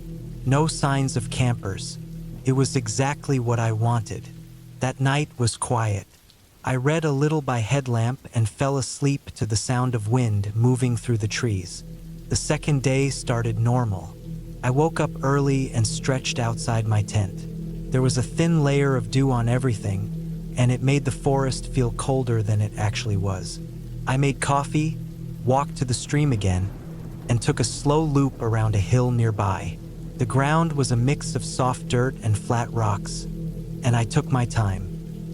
No signs of campers. It was exactly what I wanted. That night was quiet. I read a little by headlamp and fell asleep to the sound of wind moving through the trees. The second day started normal. I woke up early and stretched outside my tent. There was a thin layer of dew on everything, and it made the forest feel colder than it actually was. I made coffee, walked to the stream again, and took a slow loop around a hill nearby. The ground was a mix of soft dirt and flat rocks, and I took my time.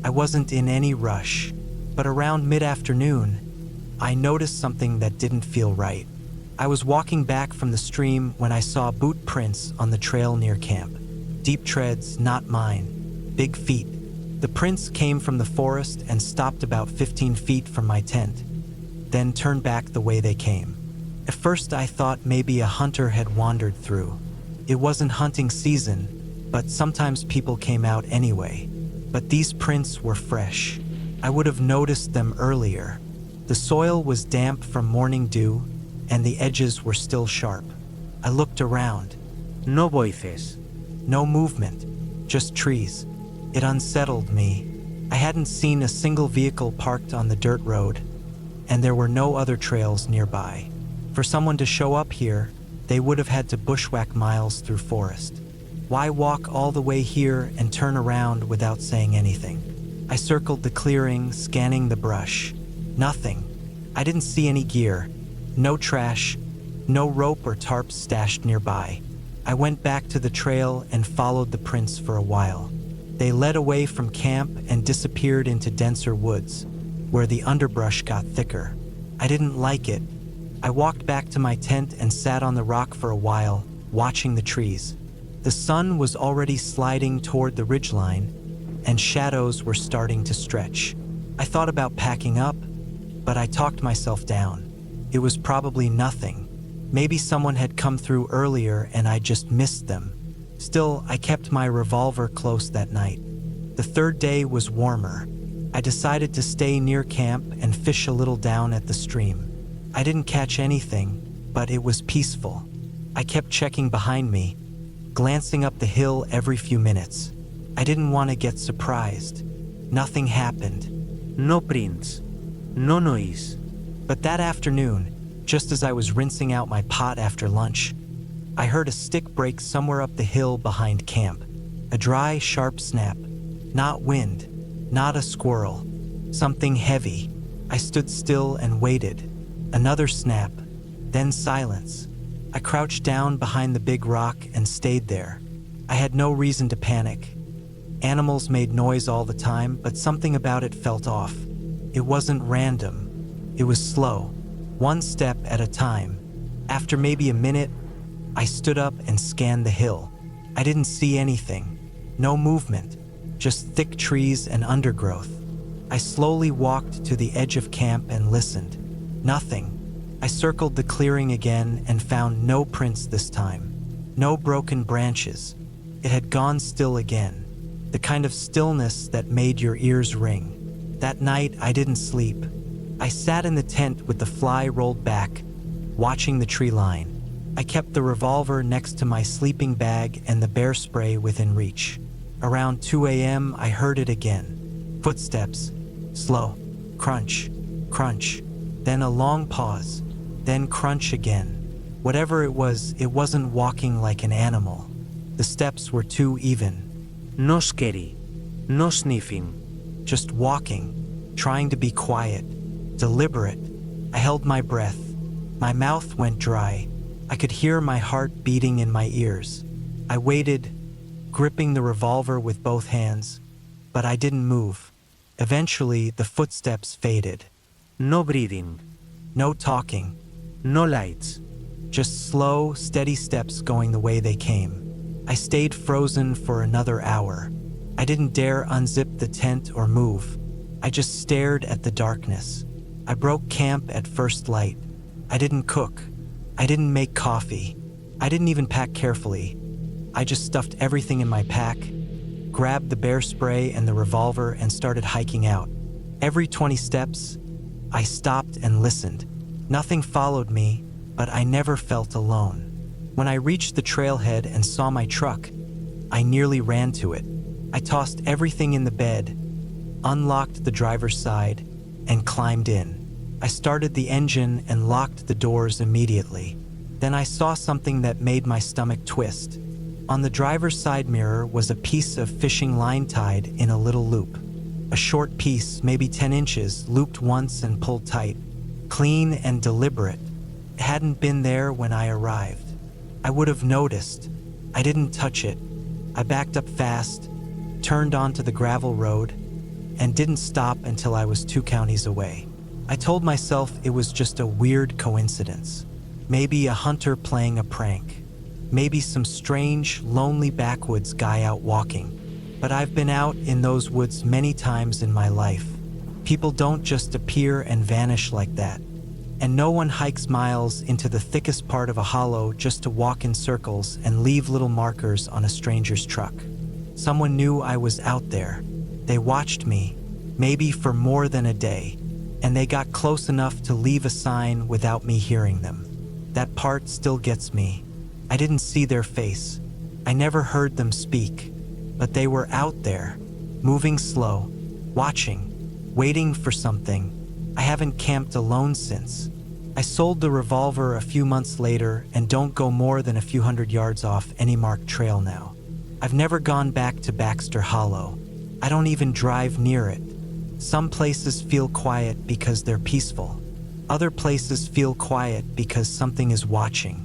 I wasn't in any rush, but around mid-afternoon, I noticed something that didn't feel right. I was walking back from the stream when I saw boot prints on the trail near camp. Deep treads, not mine. Big feet. The prints came from the forest and stopped about 15 feet from my tent, then turned back the way they came. At first I thought maybe a hunter had wandered through. It wasn't hunting season, but sometimes people came out anyway. But these prints were fresh. I would have noticed them earlier. The soil was damp from morning dew, and the edges were still sharp. I looked around. No voices. No movement, just trees. It unsettled me. I hadn't seen a single vehicle parked on the dirt road, and there were no other trails nearby. For someone to show up here, they would have had to bushwhack miles through forest. Why walk all the way here and turn around without saying anything? I circled the clearing, scanning the brush. Nothing. I didn't see any gear. No trash. No rope or tarps stashed nearby. I went back to the trail and followed the prints for a while. They led away from camp and disappeared into denser woods, where the underbrush got thicker. I didn't like it. I walked back to my tent and sat on the rock for a while, watching the trees. The sun was already sliding toward the ridgeline, and shadows were starting to stretch. I thought about packing up, but I talked myself down. It was probably nothing. Maybe someone had come through earlier and I just missed them. Still, I kept my revolver close that night. The third day was warmer. I decided to stay near camp and fish a little down at the stream. I didn't catch anything, but it was peaceful. I kept checking behind me, glancing up the hill every few minutes. I didn't want to get surprised. Nothing happened. No prints. No noise. But that afternoon, just as I was rinsing out my pot after lunch, I heard a stick break somewhere up the hill behind camp. A dry, sharp snap. Not wind, not a squirrel. Something heavy. I stood still and waited. Another snap, then silence. I crouched down behind the big rock and stayed there. I had no reason to panic. Animals made noise all the time, but something about it felt off. It wasn't random. It was slow, one step at a time. After maybe a minute, I stood up and scanned the hill. I didn't see anything. No movement, just thick trees and undergrowth. I slowly walked to the edge of camp and listened. Nothing. I circled the clearing again and found no prints this time. No broken branches. It had gone still again. The kind of stillness that made your ears ring. That night, I didn't sleep. I sat in the tent with the fly rolled back, watching the tree line. I kept the revolver next to my sleeping bag and the bear spray within reach. Around 2 a.m., I heard it again. Footsteps. Slow. Crunch. Crunch. Then a long pause. Then crunch again. Whatever it wasn't walking like an animal. The steps were too even. No scary. No sniffing. Just walking, trying to be quiet, deliberate. I held my breath. My mouth went dry. I could hear my heart beating in my ears. I waited, gripping the revolver with both hands, but I didn't move. Eventually, the footsteps faded. No breathing. No talking. No lights. Just slow, steady steps going the way they came. I stayed frozen for another hour. I didn't dare unzip the tent or move. I just stared at the darkness. I broke camp at first light. I didn't cook. I didn't make coffee. I didn't even pack carefully. I just stuffed everything in my pack, grabbed the bear spray and the revolver and started hiking out. Every 20 steps, I stopped and listened. Nothing followed me, but I never felt alone. When I reached the trailhead and saw my truck, I nearly ran to it. I tossed everything in the bed, unlocked the driver's side, and climbed in. I started the engine and locked the doors immediately. Then I saw something that made my stomach twist. On the driver's side mirror was a piece of fishing line tied in a little loop. A short piece, maybe 10 inches, looped once and pulled tight. Clean and deliberate. It hadn't been there when I arrived. I would have noticed. I didn't touch it. I backed up fast, turned onto the gravel road, and didn't stop until I was 2 counties away. I told myself it was just a weird coincidence. Maybe a hunter playing a prank. Maybe some strange, lonely backwoods guy out walking. But I've been out in those woods many times in my life. People don't just appear and vanish like that. And no one hikes miles into the thickest part of a hollow just to walk in circles and leave little markers on a stranger's truck. Someone knew I was out there. They watched me, maybe for more than a day, and they got close enough to leave a sign without me hearing them. That part still gets me. I didn't see their face. I never heard them speak, but they were out there, moving slow, watching, waiting for something. I haven't camped alone since. I sold the revolver a few months later and don't go more than a few hundred yards off any marked trail now. I've never gone back to Baxter Hollow. I don't even drive near it. Some places feel quiet because they're peaceful. Other places feel quiet because something is watching.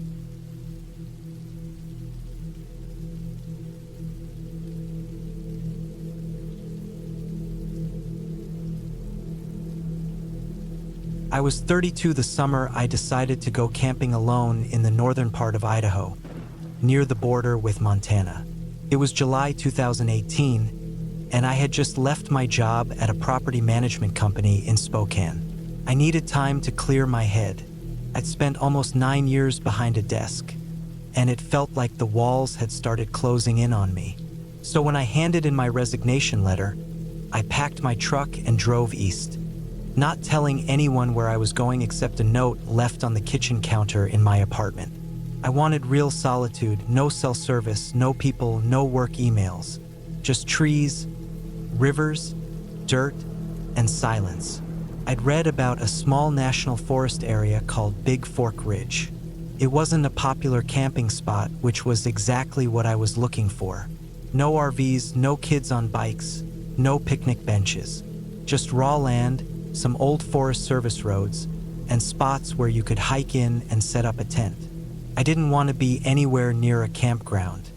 I was 32 the summer I decided to go camping alone in the northern part of Idaho, near the border with Montana. It was July 2018, and I had just left my job at a property management company in Spokane. I needed time to clear my head. I'd spent almost 9 years behind a desk, and it felt like the walls had started closing in on me. So when I handed in my resignation letter, I packed my truck and drove east, not telling anyone where I was going except a note left on the kitchen counter in my apartment. I wanted real solitude, no cell service, no people, no work emails, just trees, rivers, dirt, and silence. I'd read about a small national forest area called Big Fork Ridge. It wasn't a popular camping spot, which was exactly what I was looking for. No RVs, no kids on bikes, no picnic benches, just raw land, some old Forest Service roads, and spots where you could hike in and set up a tent. I didn't want to be anywhere near a campground.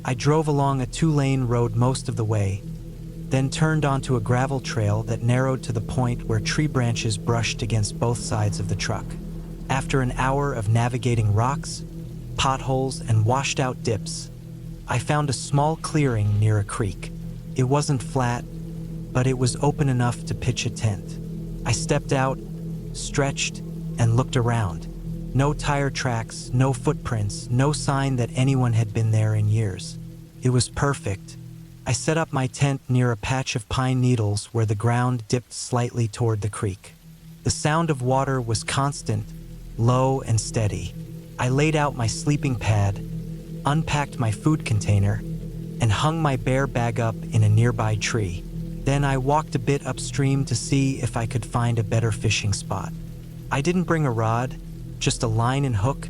I drove along a 2-lane road most of the way, then turned onto a gravel trail that narrowed to the point where tree branches brushed against both sides of the truck. After an hour of navigating rocks, potholes, and washed-out dips, I found a small clearing near a creek. It wasn't flat, but it was open enough to pitch a tent. I stepped out, stretched, and looked around. No tire tracks, no footprints, no sign that anyone had been there in years. It was perfect. I set up my tent near a patch of pine needles where the ground dipped slightly toward the creek. The sound of water was constant, low and steady. I laid out my sleeping pad, unpacked my food container, and hung my bear bag up in a nearby tree. Then I walked a bit upstream to see if I could find a better fishing spot. I didn't bring a rod, just a line and hook,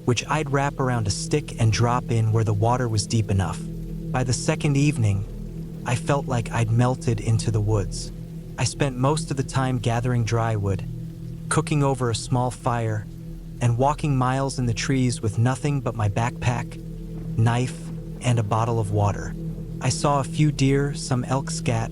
which I'd wrap around a stick and drop in where the water was deep enough. By the second evening, I felt like I'd melted into the woods. I spent most of the time gathering dry wood, cooking over a small fire, and walking miles in the trees with nothing but my backpack, knife, and a bottle of water. I saw a few deer, some elk scat,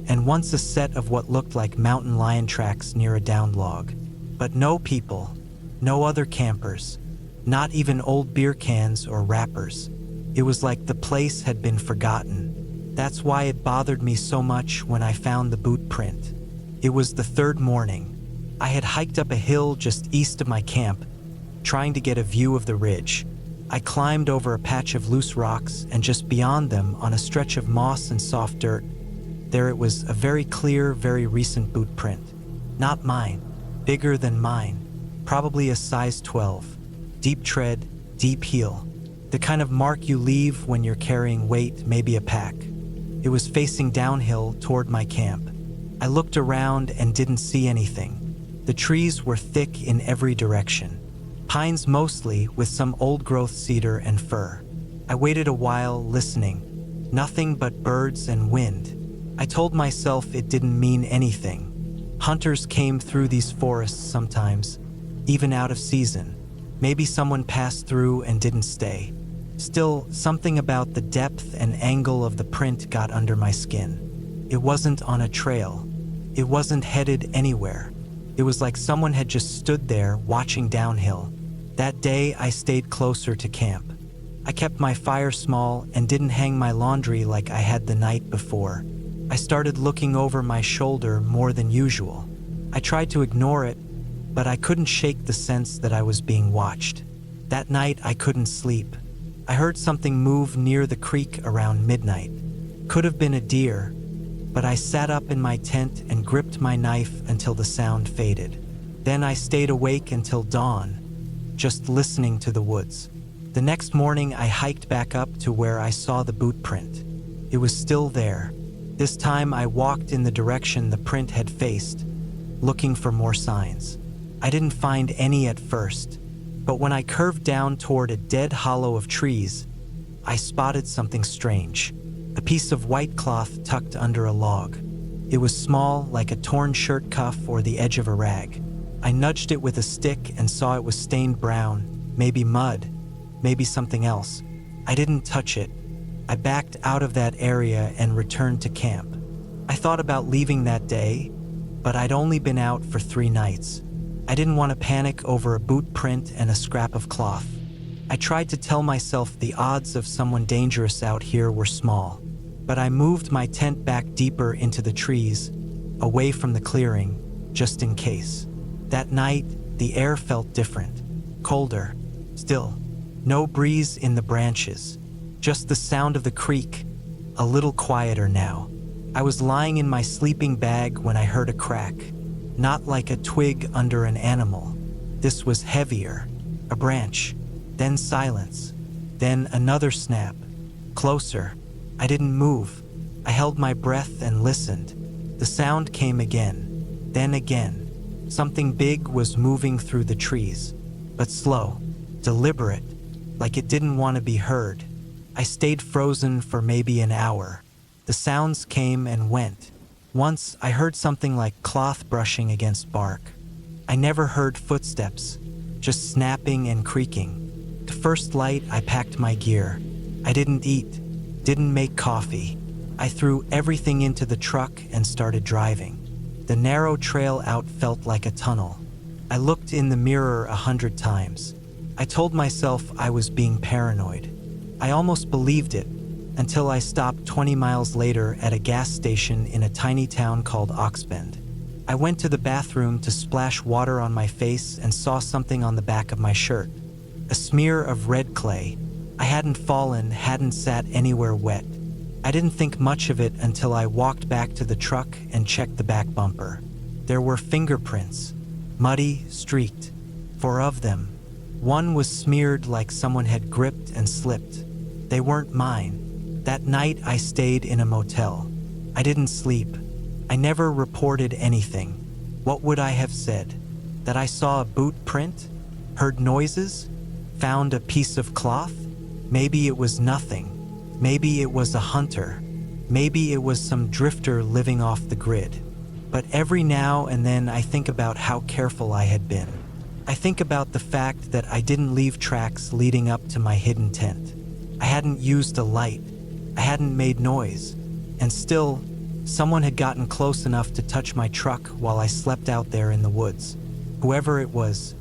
and once a set of what looked like mountain lion tracks near a downed log. But no people, no other campers, not even old beer cans or wrappers. It was like the place had been forgotten. That's why it bothered me so much when I found the boot print. It was the third morning. I had hiked up a hill just east of my camp, trying to get a view of the ridge. I climbed over a patch of loose rocks, and just beyond them, on a stretch of moss and soft dirt, there it was, a very clear, very recent boot print. Not mine, bigger than mine, probably a size 12. Deep tread, deep heel. The kind of mark you leave when you're carrying weight, maybe a pack. It was facing downhill toward my camp. I looked around and didn't see anything. The trees were thick in every direction. Pines mostly, with some old-growth cedar and fir. I waited a while, listening. Nothing but birds and wind. I told myself it didn't mean anything. Hunters came through these forests sometimes, even out of season. Maybe someone passed through and didn't stay. Still, something about the depth and angle of the print got under my skin. It wasn't on a trail. It wasn't headed anywhere. It was like someone had just stood there watching downhill. That day, I stayed closer to camp. I kept my fire small and didn't hang my laundry like I had the night before. I started looking over my shoulder more than usual. I tried to ignore it, but I couldn't shake the sense that I was being watched. That night, I couldn't sleep. I heard something move near the creek around midnight. Could have been a deer, but I sat up in my tent and gripped my knife until the sound faded. Then I stayed awake until dawn, just listening to the woods. The next morning, I hiked back up to where I saw the boot print. It was still there. This time, I walked in the direction the print had faced, looking for more signs. I didn't find any at first, but when I curved down toward a dead hollow of trees, I spotted something strange. A piece of white cloth tucked under a log. It was small, like a torn shirt cuff or the edge of a rag. I nudged it with a stick and saw it was stained brown, maybe mud, maybe something else. I didn't touch it. I backed out of that area and returned to camp. I thought about leaving that day, but I'd only been out for 3 nights. I didn't want to panic over a boot print and a scrap of cloth. I tried to tell myself the odds of someone dangerous out here were small, but I moved my tent back deeper into the trees, away from the clearing, just in case. That night, the air felt different, colder, still. No breeze in the branches, just the sound of the creek, a little quieter now. I was lying in my sleeping bag when I heard a crack, not like a twig under an animal. This was heavier, a branch, then silence, then another snap, closer. I didn't move. I held my breath and listened. The sound came again, then again. Something big was moving through the trees, but slow, deliberate, like it didn't want to be heard. I stayed frozen for maybe an hour. The sounds came and went. Once, I heard something like cloth brushing against bark. I never heard footsteps, just snapping and creaking. The first light, I packed my gear. I didn't eat, didn't make coffee. I threw everything into the truck and started driving. The narrow trail out felt like a tunnel. I looked in the mirror 100 times. I told myself I was being paranoid. I almost believed it until I stopped 20 miles later at a gas station in a tiny town called Oxbend. I went to the bathroom to splash water on my face and saw something on the back of my shirt. A smear of red clay. I hadn't fallen, hadn't sat anywhere wet. I didn't think much of it until I walked back to the truck and checked the back bumper. There were fingerprints, muddy, streaked, 4 of them. One was smeared like someone had gripped and slipped. They weren't mine. That night I stayed in a motel. I didn't sleep. I never reported anything. What would I have said? That I saw a boot print? Heard noises? Found a piece of cloth? Maybe it was nothing. Maybe it was a hunter. Maybe it was some drifter living off the grid. But every now and then I think about how careful I had been. I think about the fact that I didn't leave tracks leading up to my hidden tent. I hadn't used a light. I hadn't made noise. And still, someone had gotten close enough to touch my truck while I slept out there in the woods. Whoever it was,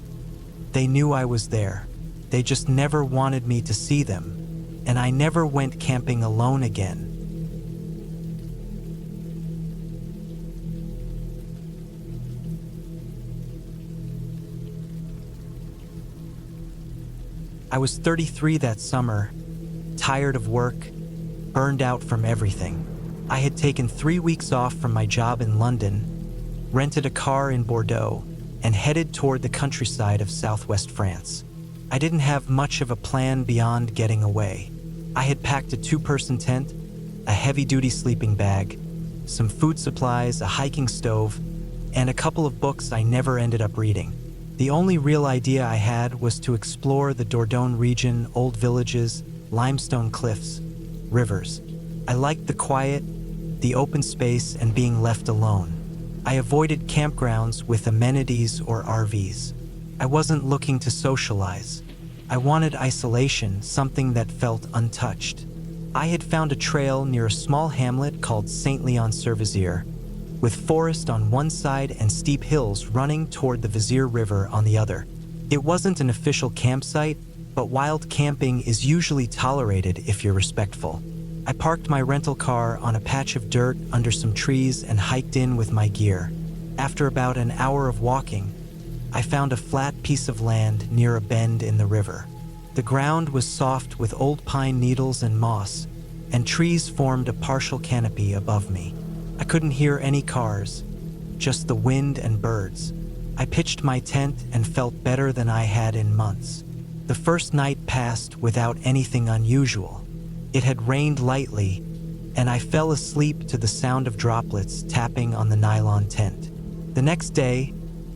they knew I was there. They just never wanted me to see them. And I never went camping alone again. I was 33 that summer, tired of work, burned out from everything. I had taken 3 weeks off from my job in London, rented a car in Bordeaux, and headed toward the countryside of southwest France. I didn't have much of a plan beyond getting away. I had packed a 2-person tent, a heavy-duty sleeping bag, some food supplies, a hiking stove, and a couple of books I never ended up reading. The only real idea I had was to explore the Dordogne region, old villages, limestone cliffs, rivers. I liked the quiet, the open space, and being left alone. I avoided campgrounds with amenities or RVs. I wasn't looking to socialize. I wanted isolation, something that felt untouched. I had found a trail near a small hamlet called Saint-Leon-sur-Vizier, with forest on one side and steep hills running toward the Vizier River on the other. It wasn't an official campsite, but wild camping is usually tolerated if you're respectful. I parked my rental car on a patch of dirt under some trees and hiked in with my gear. After about an hour of walking, I found a flat piece of land near a bend in the river. The ground was soft with old pine needles and moss, and trees formed a partial canopy above me. I couldn't hear any cars, just the wind and birds. I pitched my tent and felt better than I had in months. The first night passed without anything unusual. It had rained lightly, and I fell asleep to the sound of droplets tapping on the nylon tent. The next day,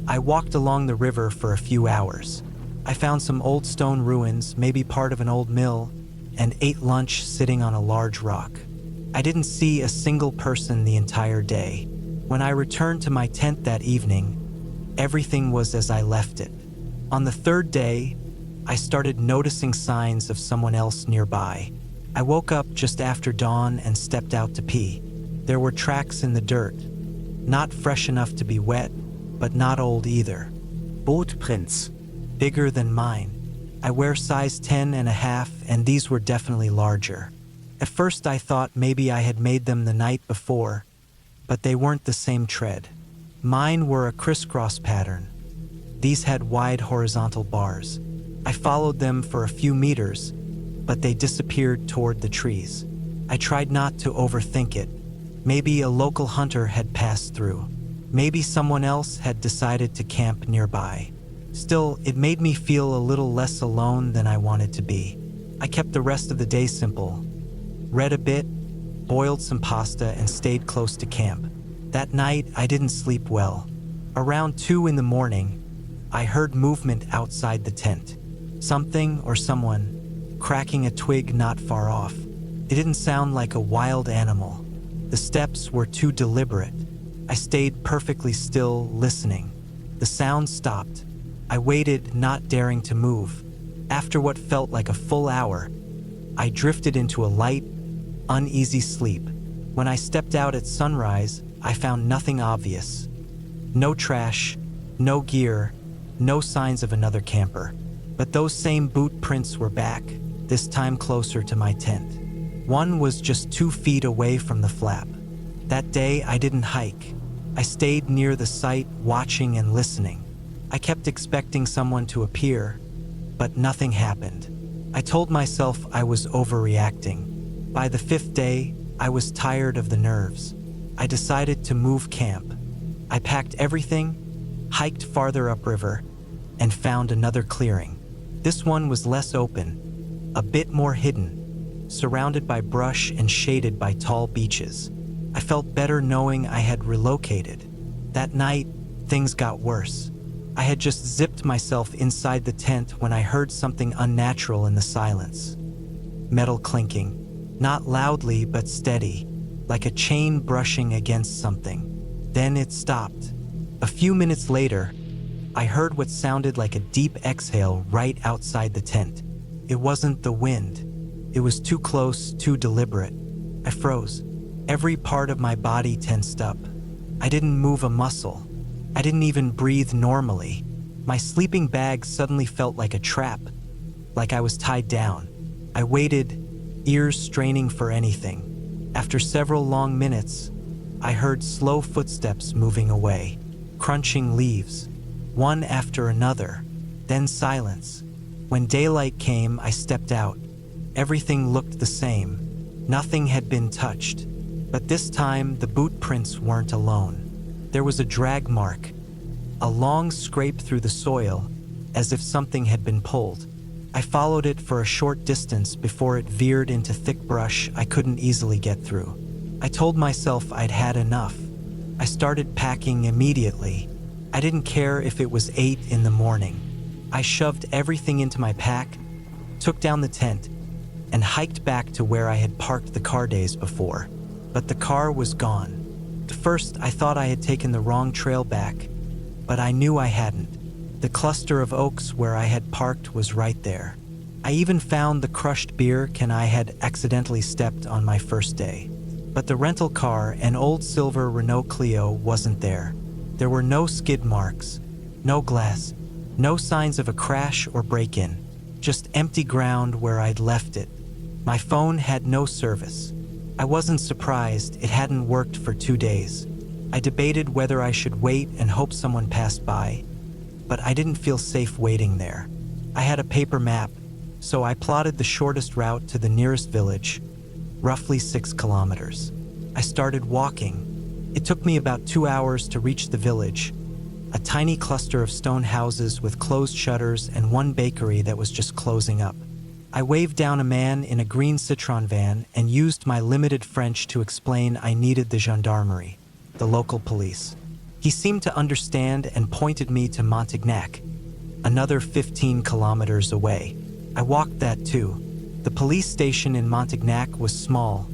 I walked along the river for a few hours. I found some old stone ruins, maybe part of an old mill, and ate lunch sitting on a large rock. I didn't see a single person the entire day. When I returned to my tent that evening, everything was as I left it. On the third day, I started noticing signs of someone else nearby. I woke up just after dawn and stepped out to pee. There were tracks in the dirt, not fresh enough to be wet, but not old either. Bootprints. Bigger than mine. I wear size 10.5, and these were definitely larger. At first I thought maybe I had made them the night before, but they weren't the same tread. Mine were a crisscross pattern. These had wide horizontal bars. I followed them for a few meters, but they disappeared toward the trees. I tried not to overthink it. Maybe a local hunter had passed through. Maybe someone else had decided to camp nearby. Still, it made me feel a little less alone than I wanted to be. I kept the rest of the day simple. Read a bit, boiled some pasta, and stayed close to camp. That night, I didn't sleep well. Around 2 in the morning, I heard movement outside the tent. Something or someone cracking a twig not far off. It didn't sound like a wild animal. The steps were too deliberate. I stayed perfectly still, listening. The sound stopped. I waited, not daring to move. After what felt like a full hour, I drifted into a light, uneasy sleep. When I stepped out at sunrise, I found nothing obvious. No trash, no gear, no signs of another camper. But those same boot prints were back, this time closer to my tent. One was just 2 feet away from the flap. That day, I didn't hike. I stayed near the site, watching and listening. I kept expecting someone to appear, but nothing happened. I told myself I was overreacting. By the 5th day, I was tired of the nerves. I decided to move camp. I packed everything, hiked farther upriver, and found another clearing. This one was less open, a bit more hidden, surrounded by brush and shaded by tall beeches. I felt better knowing I had relocated. That night, things got worse. I had just zipped myself inside the tent when I heard something unnatural in the silence. Metal clinking, not loudly but steady, like a chain brushing against something. Then it stopped. A few minutes later, I heard what sounded like a deep exhale right outside the tent. It wasn't the wind. It was too close, too deliberate. I froze. Every part of my body tensed up. I didn't move a muscle. I didn't even breathe normally. My sleeping bag suddenly felt like a trap, like I was tied down. I waited, ears straining for anything. After several long minutes, I heard slow footsteps moving away, crunching leaves, one after another, then silence. When daylight came, I stepped out. Everything looked the same. Nothing had been touched. But this time, the boot prints weren't alone. There was a drag mark, a long scrape through the soil, as if something had been pulled. I followed it for a short distance before it veered into thick brush I couldn't easily get through. I told myself I'd had enough. I started packing immediately. I didn't care if it was 8 in the morning. I shoved everything into my pack, took down the tent, and hiked back to where I had parked the car days before. But the car was gone. At first, I thought I had taken the wrong trail back, but I knew I hadn't. The cluster of oaks where I had parked was right there. I even found the crushed beer can I had accidentally stepped on my first day. But the rental car, an old silver Renault Clio, wasn't there. There were no skid marks, no glass, no signs of a crash or break-in, just empty ground where I'd left it. My phone had no service. I wasn't surprised it hadn't worked for 2 days. I debated whether I should wait and hope someone passed by, but I didn't feel safe waiting there. I had a paper map, so I plotted the shortest route to the nearest village, roughly 6 kilometers. I started walking. It took me about 2 hours to reach the village, a tiny cluster of stone houses with closed shutters and one bakery that was just closing up. I waved down a man in a green Citroën van and used my limited French to explain I needed the gendarmerie, the local police. He seemed to understand and pointed me to Montignac, another 15 kilometers away. I walked that too. The police station in Montignac was small,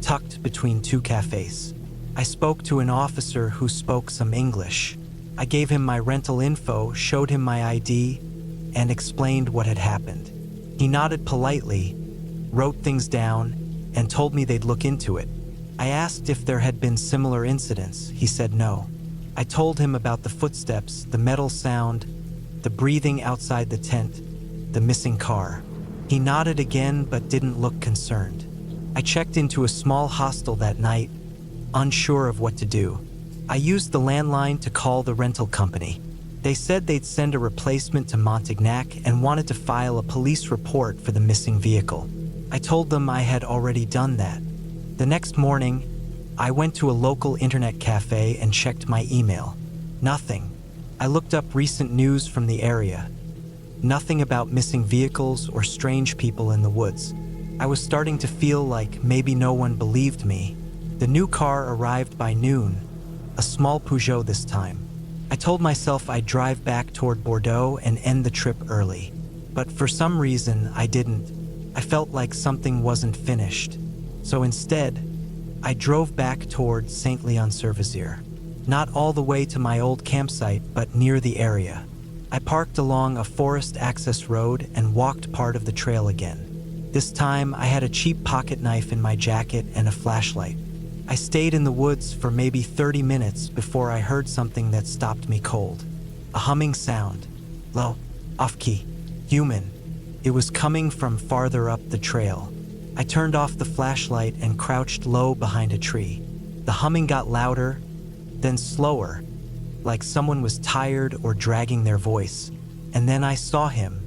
tucked between 2 cafes. I spoke to an officer who spoke some English. I gave him my rental info, showed him my ID, and explained what had happened. He nodded politely, wrote things down, and told me they'd look into it. I asked if there had been similar incidents. He said no. I told him about the footsteps, the metal sound, the breathing outside the tent, the missing car. He nodded again but didn't look concerned. I checked into a small hostel that night, unsure of what to do. I used the landline to call the rental company. They said they'd send a replacement to Montignac and wanted to file a police report for the missing vehicle. I told them I had already done that. The next morning, I went to a local internet cafe and checked my email. Nothing. I looked up recent news from the area. Nothing about missing vehicles or strange people in the woods. I was starting to feel like maybe no one believed me. The new car arrived by noon, a small Peugeot this time. I told myself I'd drive back toward Bordeaux and end the trip early. But for some reason, I didn't. I felt like something wasn't finished. So instead, I drove back toward Saint-Léon-sur-Vézère. Not all the way to my old campsite, but near the area. I parked along a forest access road and walked part of the trail again. This time, I had a cheap pocket knife in my jacket and a flashlight. I stayed in the woods for maybe 30 minutes before I heard something that stopped me cold. A humming sound. Low, off-key, human. It was coming from farther up the trail. I turned off the flashlight and crouched low behind a tree. The humming got louder, then slower, like someone was tired or dragging their voice. And then I saw him.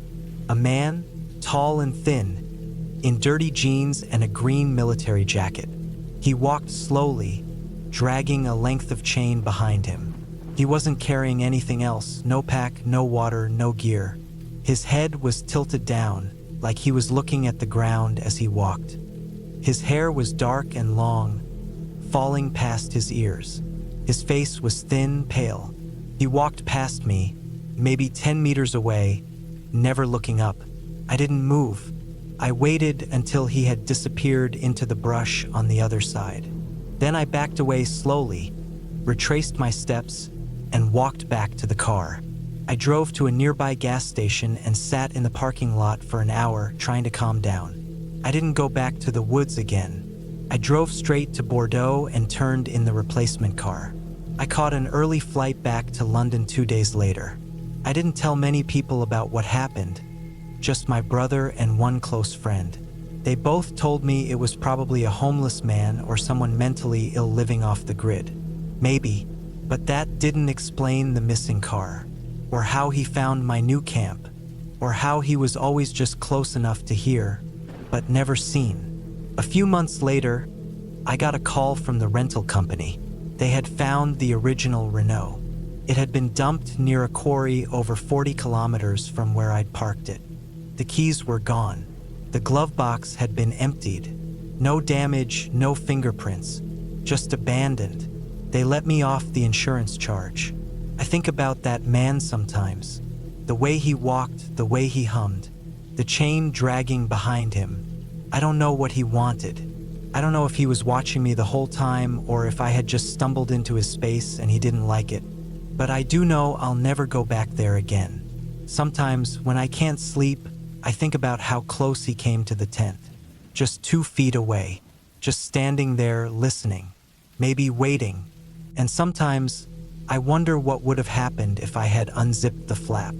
A man, tall and thin, in dirty jeans and a green military jacket. He walked slowly, dragging a length of chain behind him. He wasn't carrying anything else, no pack, no water, no gear. His head was tilted down, like he was looking at the ground as he walked. His hair was dark and long, falling past his ears. His face was thin, pale. He walked past me, maybe 10 meters away, never looking up. I didn't move. I waited until he had disappeared into the brush on the other side. Then I backed away slowly, retraced my steps, and walked back to the car. I drove to a nearby gas station and sat in the parking lot for an hour trying to calm down. I didn't go back to the woods again. I drove straight to Bordeaux and turned in the replacement car. I caught an early flight back to London 2 days later. I didn't tell many people about what happened, just my brother and one close friend. They both told me it was probably a homeless man or someone mentally ill living off the grid. Maybe, but that didn't explain the missing car, or how he found my new camp, or how he was always just close enough to hear, but never seen. A few months later, I got a call from the rental company. They had found the original Renault. It had been dumped near a quarry over 40 kilometers from where I'd parked it. The keys were gone. The glove box had been emptied. No damage, no fingerprints, just abandoned. They let me off the insurance charge. I think about that man sometimes. The way he walked, the way he hummed, the chain dragging behind him. I don't know what he wanted. I don't know if he was watching me the whole time or if I had just stumbled into his space and he didn't like it. But I do know I'll never go back there again. Sometimes when I can't sleep, I think about how close he came to the tent. Just 2 feet away, just standing there listening, maybe waiting. And sometimes I wonder what would have happened if I had unzipped the flap.